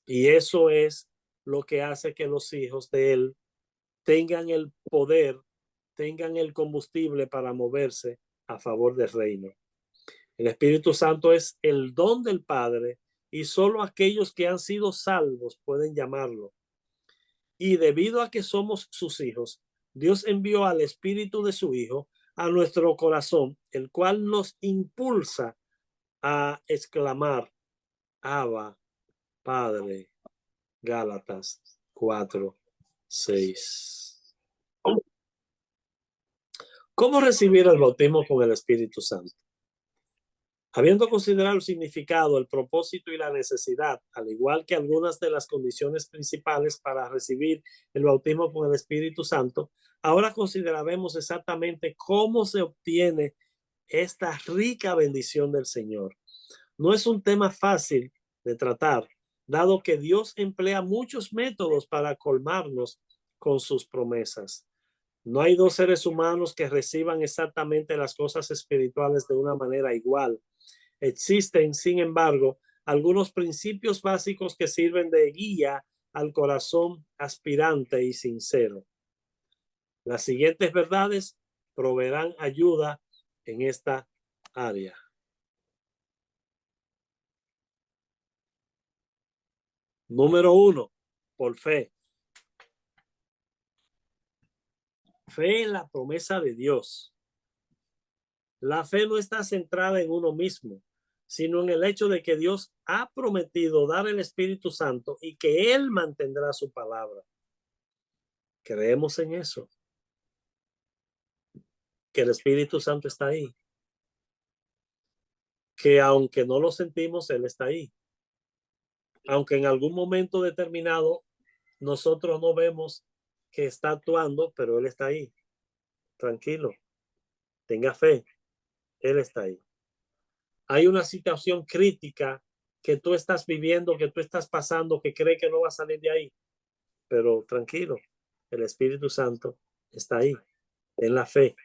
y eso es lo que hace que los hijos de él tengan el poder, tengan el combustible para moverse a favor del reino. El Espíritu Santo es el don del Padre y solo aquellos que han sido salvos pueden llamarlo. Y debido a que somos sus hijos, Dios envió al Espíritu de su Hijo a nuestro corazón, el cual nos impulsa a exclamar, Abba, Padre. Gálatas 4:6. ¿Cómo recibir el bautismo con el Espíritu Santo? Habiendo considerado el significado, el propósito y la necesidad, al igual que algunas de las condiciones principales para recibir el bautismo con el Espíritu Santo, ahora consideraremos exactamente cómo se obtiene esta rica bendición del Señor. No es un tema fácil de tratar, dado que Dios emplea muchos métodos para colmarnos con sus promesas. No hay dos seres humanos que reciban exactamente las cosas espirituales de una manera igual. Existen, sin embargo, algunos principios básicos que sirven de guía al corazón aspirante y sincero. Las siguientes verdades proveerán ayuda en esta área. Número 1, por fe. Fe en la promesa de Dios. La fe no está centrada en uno mismo, sino en el hecho de que Dios ha prometido dar el Espíritu Santo y que Él mantendrá su palabra. Creemos en eso, que el Espíritu Santo está ahí, que aunque no lo sentimos, Él está ahí. Aunque en algún momento determinado nosotros no vemos que está actuando, pero Él está ahí. Tranquilo, tenga fe, Él está ahí. Hay una situación crítica que tú estás viviendo, que tú estás pasando, que cree que no va a salir de ahí. Pero tranquilo, el Espíritu Santo está ahí, en la fe.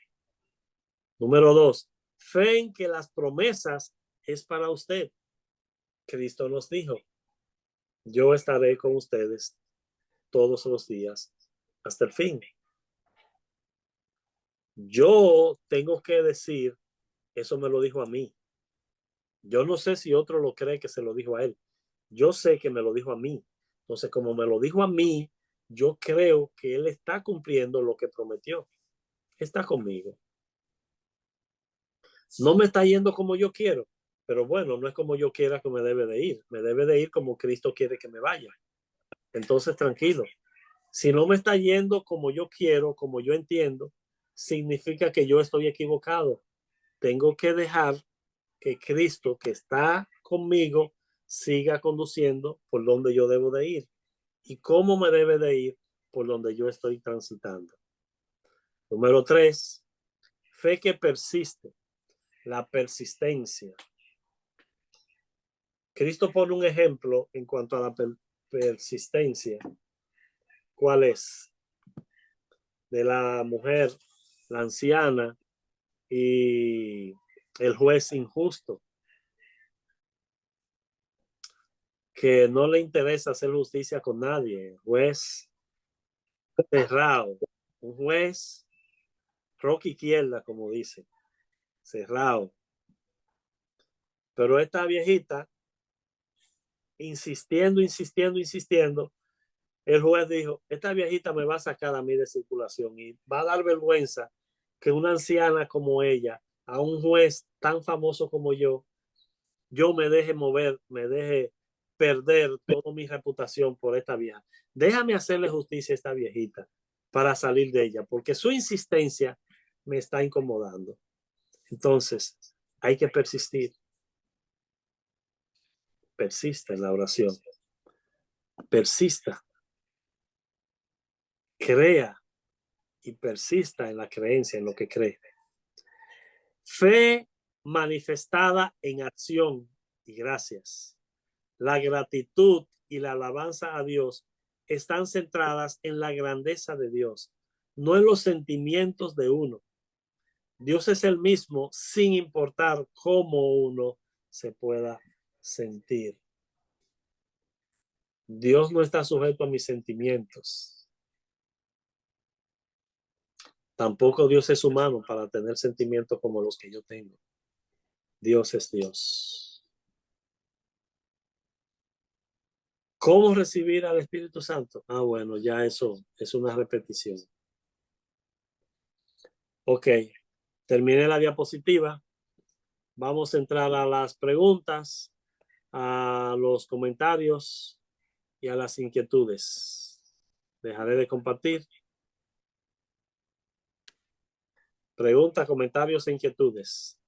Número 2, fe en que las promesas es para usted. Cristo nos dijo, yo estaré con ustedes todos los días hasta el fin. Yo tengo que decir, eso me lo dijo a mí. Yo no sé si otro lo cree que se lo dijo a él. Yo sé que me lo dijo a mí. Entonces, como me lo dijo a mí, yo creo que él está cumpliendo lo que prometió. Está conmigo. No me está yendo como yo quiero, pero bueno, no es como yo quiera que me debe de ir. Me debe de ir como Cristo quiere que me vaya. Entonces, tranquilo. Si no me está yendo como yo quiero, como yo entiendo, significa que yo estoy equivocado. Tengo que dejar que Cristo, que está conmigo, siga conduciendo por donde yo debo de ir. ¿Y cómo me debe de ir? Por donde yo estoy transitando. Número 3, fe que persiste. La persistencia. Cristo pone un ejemplo en cuanto a la persistencia. ¿Cuál es? De la mujer, la anciana y el juez injusto, que no le interesa hacer justicia con nadie. Juez cerrado, un juez roca izquierda, como dice, cerrado. Pero esta viejita, insistiendo, el juez dijo, esta viejita me va a sacar a mí de circulación y va a dar vergüenza que una anciana como ella, a un juez tan famoso como yo me deje mover, me deje perder toda mi reputación por esta vieja. Déjame hacerle justicia a esta viejita. para salir de ella, porque su insistencia me está incomodando. Entonces, hay que persistir. Persista en la oración. Persista. Crea y persista en la creencia, en lo que cree. Fe manifestada en acción y gracias. La gratitud y la alabanza a Dios están centradas en la grandeza de Dios, no en los sentimientos de uno. Dios es el mismo sin importar cómo uno se pueda sentir. Dios no está sujeto a mis sentimientos. Tampoco Dios es humano para tener sentimientos como los que yo tengo. Dios es Dios. ¿Cómo recibir al Espíritu Santo? Bueno, ya eso es una repetición. Ok, terminé la diapositiva. Vamos a entrar a las preguntas, a los comentarios y a las inquietudes. Dejaré de compartir. Preguntas, comentarios e inquietudes.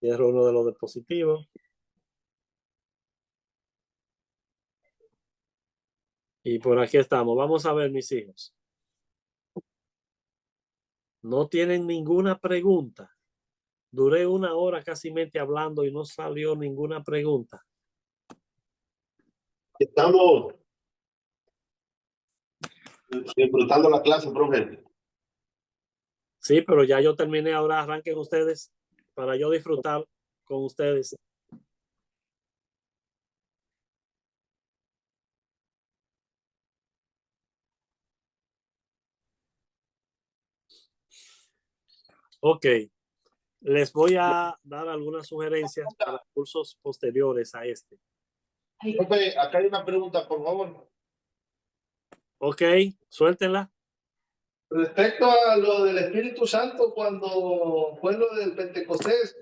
Cierro uno de los dispositivos. Y por aquí estamos. Vamos a ver, mis hijos. No tienen ninguna pregunta. Duré 1 hora casi hablando y no salió ninguna pregunta. Estamos disfrutando la clase, profe. Sí, pero ya yo terminé. Ahora arranquen ustedes para yo disfrutar con ustedes. Ok. Les voy a dar algunas sugerencias para cursos posteriores a este. Profe, acá hay una pregunta, por favor. Ok, suéltenla. Respecto a lo del Espíritu Santo, cuando fue lo del Pentecostés.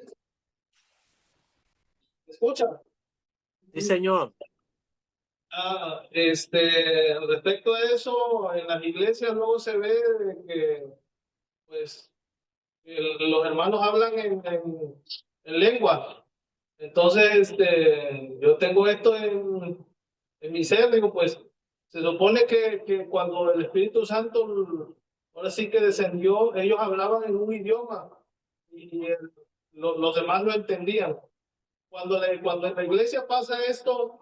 ¿Me escucha? Sí, señor. Respecto a eso, en las iglesias luego se ve de que, pues, los hermanos hablan en lengua. Entonces, yo tengo esto en mi ser, digo, pues, se supone que cuando el Espíritu Santo, ahora sí que descendió, ellos hablaban en un idioma y los demás lo entendían. Cuando en la iglesia pasa esto,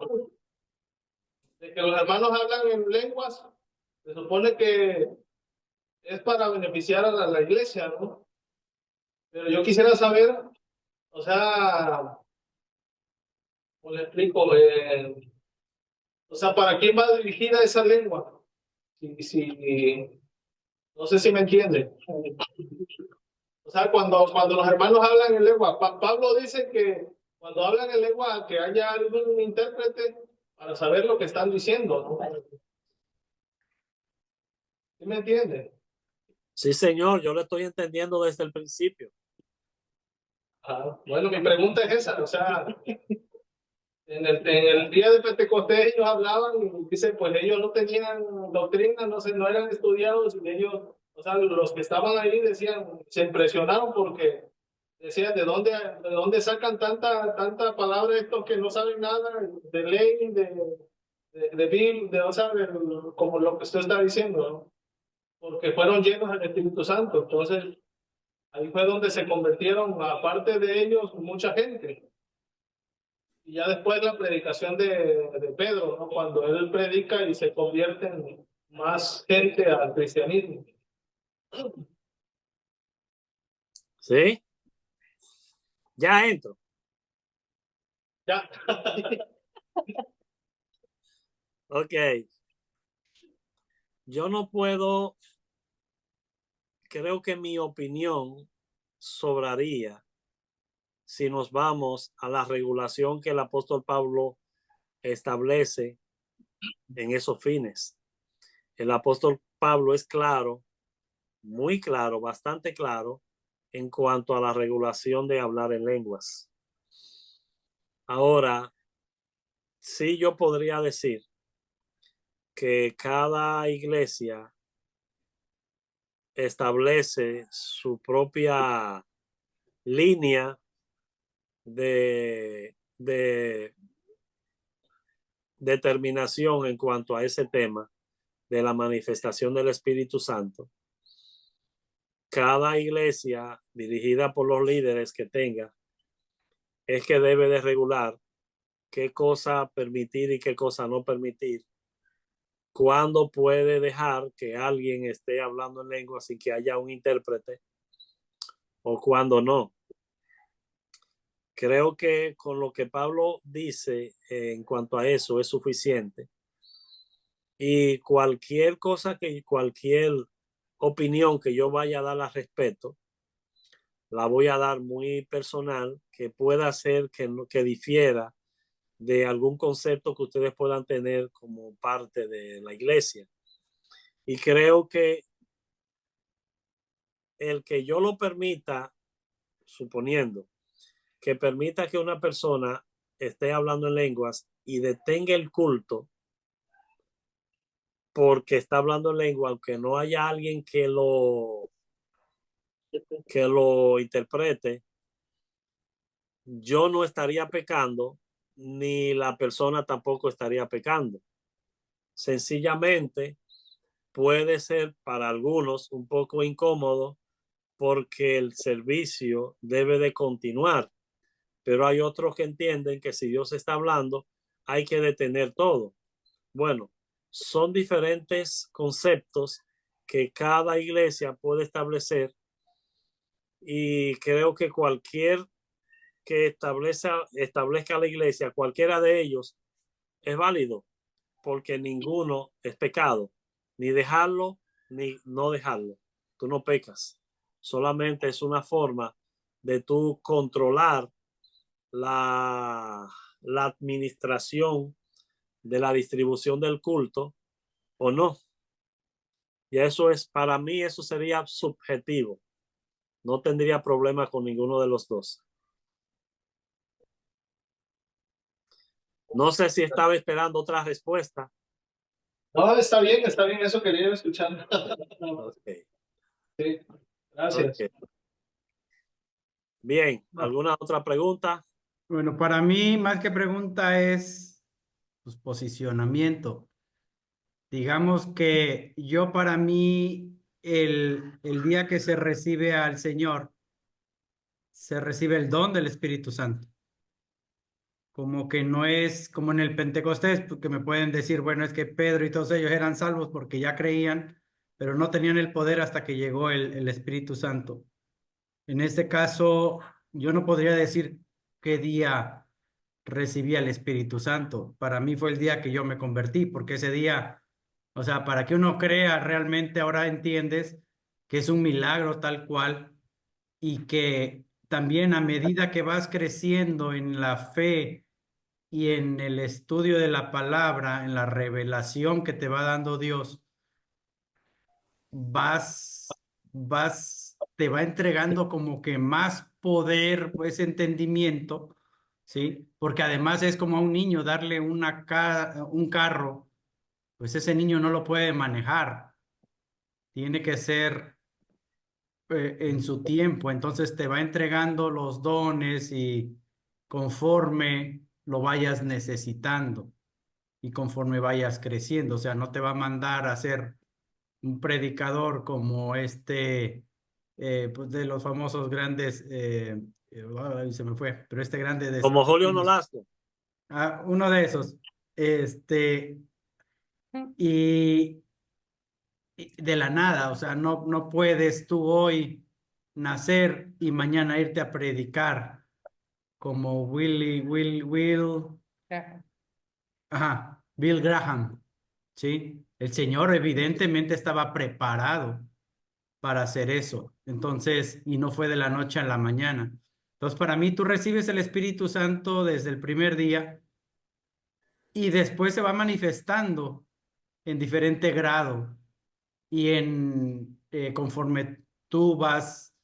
de que los hermanos hablan en lenguas, se supone que es para beneficiar a la iglesia, ¿no? Pero yo quisiera saber, o sea, ¿cómo le explico? O sea, ¿para quién va dirigida esa lengua? No sé si me entiende. O sea, cuando los hermanos hablan en lengua, Pablo dice que cuando hablan en lengua, que haya algún intérprete para saber lo que están diciendo, ¿no? ¿Sí me entiende? Sí, señor, yo lo estoy entendiendo desde el principio. Bueno, mi pregunta es esa, o sea, en el día de Pentecostés ellos hablaban y dice, pues ellos no tenían doctrina, no eran estudiados y ellos, o sea, los que estaban ahí decían, se impresionaron porque decían, ¿de dónde sacan tanta palabra estos que no saben nada de ley, de Biblia, o sea, como lo que usted está diciendo, ¿no? Porque fueron llenos del Espíritu Santo, entonces ahí fue donde se convirtieron, aparte de ellos, mucha gente. Y ya después la predicación de Pedro, ¿no? Cuando él predica y se convierten más gente al cristianismo. ¿Sí? Ya entro. Ya. Ok. Yo no puedo, creo que mi opinión sobraría si nos vamos a la regulación que el apóstol Pablo establece en esos fines. El apóstol Pablo es claro, muy claro, bastante claro, en cuanto a la regulación de hablar en lenguas. Ahora, sí yo podría decir que cada iglesia establece su propia línea de determinación en cuanto a ese tema de la manifestación del Espíritu Santo. Cada iglesia dirigida por los líderes que tenga es que debe de regular qué cosa permitir y qué cosa no permitir, cuándo puede dejar que alguien esté hablando en lengua sin que haya un intérprete o cuándo no. Creo que con lo que Pablo dice en cuanto a eso es suficiente. Y cualquier cosa cualquier opinión que yo vaya a dar al respecto, la voy a dar muy personal, que pueda ser que difiera de algún concepto que ustedes puedan tener como parte de la iglesia. Y creo que el que yo lo permita, suponiendo que permita que una persona esté hablando en lenguas y detenga el culto porque está hablando en lengua, aunque no haya alguien que lo interprete, yo no estaría pecando, ni la persona tampoco estaría pecando. Sencillamente puede ser para algunos un poco incómodo porque el servicio debe de continuar, pero hay otros que entienden que si Dios está hablando, hay que detener todo. Bueno, son diferentes conceptos que cada iglesia puede establecer y creo que cualquier que establezca la iglesia, cualquiera de ellos es válido, porque ninguno es pecado, ni dejarlo ni no dejarlo. Tú no pecas, solamente es una forma de tú controlar la administración de la distribución del culto o no. Y eso es, para mí, eso sería subjetivo. No tendría problema con ninguno de los dos. No sé si estaba esperando otra respuesta. No, está bien, eso quería escuchar. Okay. Sí, gracias. Okay. Bien, ¿alguna otra pregunta? Bueno, para mí, más que pregunta, es pues, posicionamiento. Digamos que yo para mí, el día que se recibe al Señor, se recibe el don del Espíritu Santo. Como que no es como en el Pentecostés, porque me pueden decir, bueno, es que Pedro y todos ellos eran salvos porque ya creían, pero no tenían el poder hasta que llegó el Espíritu Santo. En este caso, yo no podría decir qué día recibí el Espíritu Santo. Para mí fue el día que yo me convertí, porque ese día, o sea, para que uno crea realmente, ahora entiendes que es un milagro tal cual y que también a medida que vas creciendo en la fe y en el estudio de la palabra, en la revelación que te va dando Dios, te va entregando como que más poder, pues entendimiento, ¿sí? Porque además es como a un niño darle un carro, pues ese niño no lo puede manejar, tiene que ser en su tiempo, entonces te va entregando los dones y conforme lo vayas necesitando y conforme vayas creciendo, o sea, no te va a mandar a ser un predicador como pues de los famosos grandes, ay, se me fue, pero este grande de Como Estados Julio Unidos. Nolasco. Uno de esos, y de la nada, o sea, no puedes tú hoy nacer y mañana irte a predicar como Bill Graham, ¿sí? El Señor evidentemente estaba preparado para hacer eso, entonces, y no fue de la noche a la mañana. Entonces, para mí, tú recibes el Espíritu Santo desde el primer día y después se va manifestando en diferente grado y conforme tú vas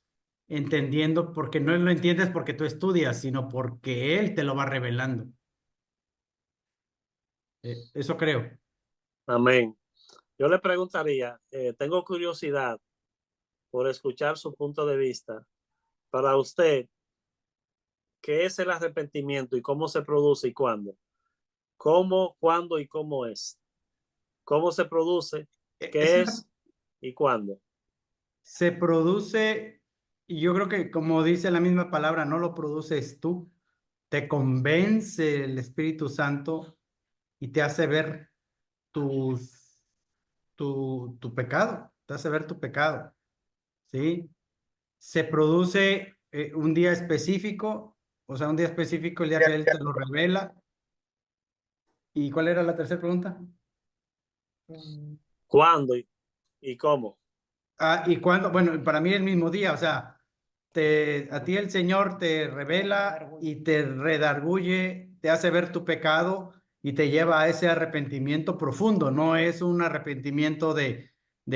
entendiendo, porque no lo entiendes porque tú estudias, sino porque Él te lo va revelando. Eso creo. Amén. Yo le preguntaría, tengo curiosidad por escuchar su punto de vista. Para usted, ¿qué es el arrepentimiento y cómo se produce y cuándo? ¿Cómo, cuándo y cómo es? ¿Cómo se produce? ¿Qué es y cuándo? Se produce, y yo creo que como dice la misma palabra, no lo produces tú, te convence el Espíritu Santo y te hace ver tu pecado, te hace ver tu pecado, ¿sí? Se produce un día específico, o sea, un día específico, el día que Él te lo revela. ¿Y cuál era la tercera pregunta? ¿Cuándo y cómo? ¿Y cuándo? Bueno, para mí el mismo día, o sea, a ti el Señor te revela y te redarguye, te hace ver tu pecado y te lleva a ese arrepentimiento profundo. No es un arrepentimiento de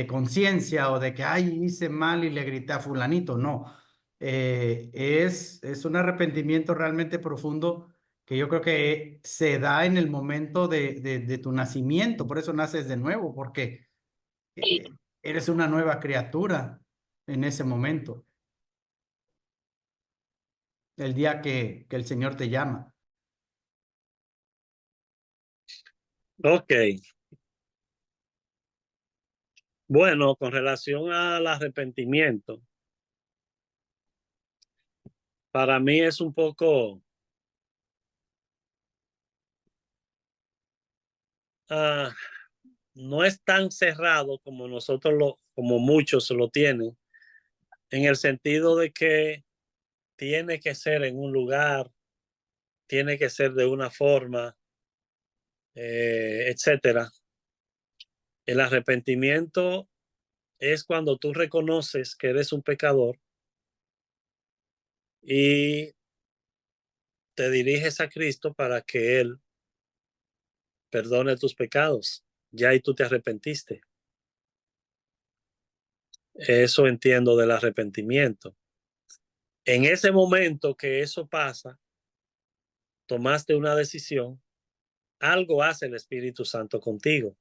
conciencia o de que, ay, hice mal y le grité a fulanito. No, es un arrepentimiento realmente profundo que yo creo que se da en el momento de tu nacimiento. Por eso naces de nuevo, porque eres una nueva criatura en ese momento, el día que el Señor te llama. Ok. Bueno, con relación al arrepentimiento, para mí es un poco, no es tan cerrado como como muchos lo tienen, en el sentido de que tiene que ser en un lugar, tiene que ser de una forma, etcétera. El arrepentimiento es cuando tú reconoces que eres un pecador y te diriges a Cristo para que Él perdone tus pecados. Ya ahí tú te arrepentiste. Eso entiendo del arrepentimiento. En ese momento que eso pasa, tomaste una decisión, algo hace el Espíritu Santo contigo.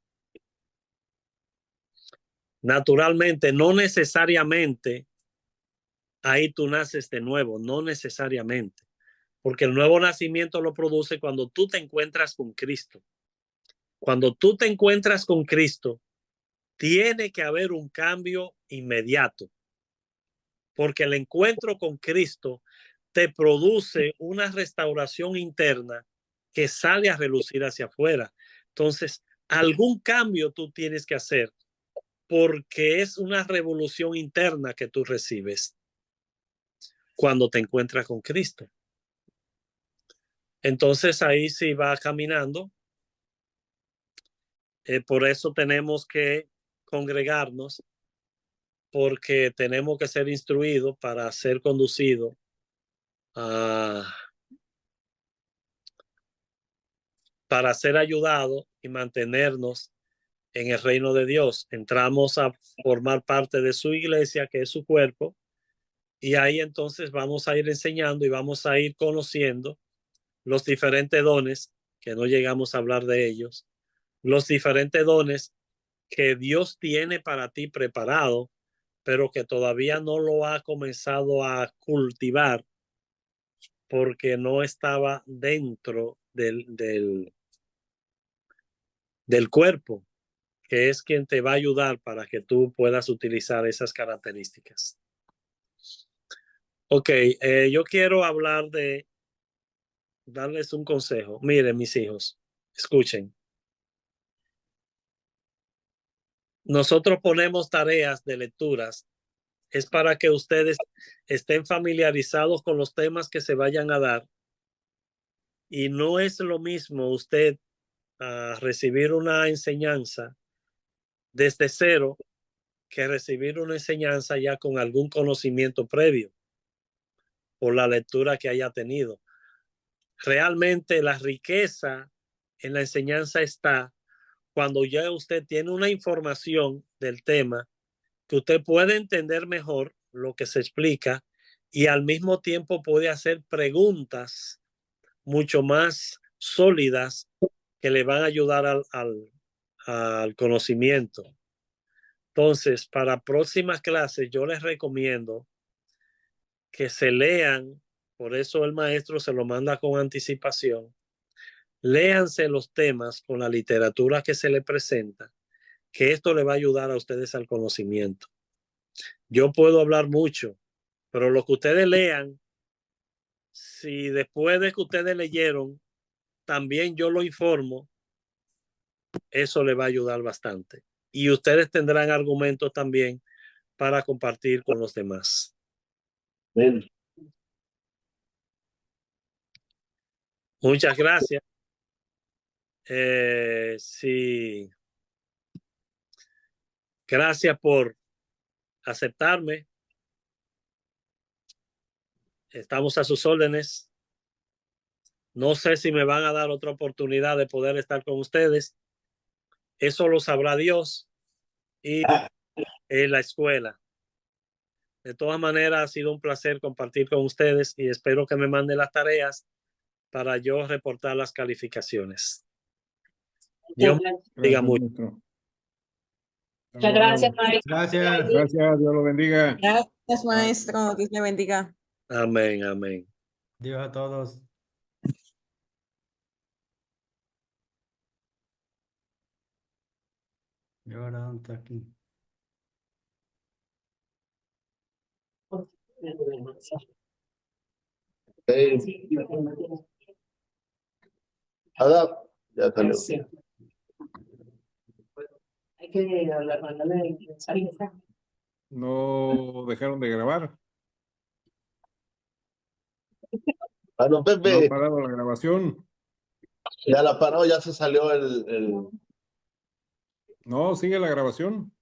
Naturalmente, no necesariamente ahí tú naces de nuevo, no necesariamente, porque el nuevo nacimiento lo produce cuando tú te encuentras con Cristo. Cuando tú te encuentras con Cristo, tiene que haber un cambio inmediato, porque el encuentro con Cristo te produce una restauración interna que sale a relucir hacia afuera. Entonces, algún cambio tú tienes que hacer porque es una revolución interna que tú recibes cuando te encuentras con Cristo. Entonces ahí sí va caminando. Por eso tenemos que congregarnos, porque tenemos que ser instruidos para ser conducidos para ser ayudados y mantenernos en el reino de Dios. Entramos a formar parte de su iglesia, que es su cuerpo, y ahí entonces vamos a ir enseñando y vamos a ir conociendo los diferentes dones, que no llegamos a hablar de ellos, los diferentes dones que Dios tiene para ti preparado, pero que todavía no lo ha comenzado a cultivar porque no estaba dentro del cuerpo, que es quien te va a ayudar para que tú puedas utilizar esas características. Ok, yo quiero darles un consejo. Miren, mis hijos, escuchen. Nosotros ponemos tareas de lecturas, es para que ustedes estén familiarizados con los temas que se vayan a dar. Y no es lo mismo usted recibir una enseñanza desde cero que recibir una enseñanza ya con algún conocimiento previo por la lectura que haya tenido. Realmente la riqueza en la enseñanza está cuando ya usted tiene una información del tema que usted puede entender mejor lo que se explica y al mismo tiempo puede hacer preguntas mucho más sólidas que le van a ayudar al conocimiento. Entonces, para próximas clases, yo les recomiendo que se lean, por eso el maestro se lo manda con anticipación. Léanse los temas con la literatura que se le presenta, que esto le va a ayudar a ustedes al conocimiento. Yo puedo hablar mucho, pero lo que ustedes lean, si después de que ustedes leyeron, también yo lo informo, eso le va a ayudar bastante. Y ustedes tendrán argumentos también para compartir con los demás. Amén. Muchas gracias. Sí. Gracias por aceptarme. Estamos a sus órdenes. No sé si me van a dar otra oportunidad de poder estar con ustedes. Eso lo sabrá Dios y en la escuela. De todas maneras, ha sido un placer compartir con ustedes y espero que me manden las tareas para yo reportar las calificaciones. Dios me bendiga Gracias, mucho. maestro. Muchas gracias, maestro. Gracias. Gracias, Dios lo bendiga. Gracias, maestro. Dios le bendiga. Amén, amén. Dios a todos. ¿Y ahora dónde está aquí? Ada, ya salió. Hay que mandarle el mensaje. No dejaron de grabar. Ah, no, No ha Pepe, parado la grabación. ya la paró, ya se salió el... No, sigue la grabación.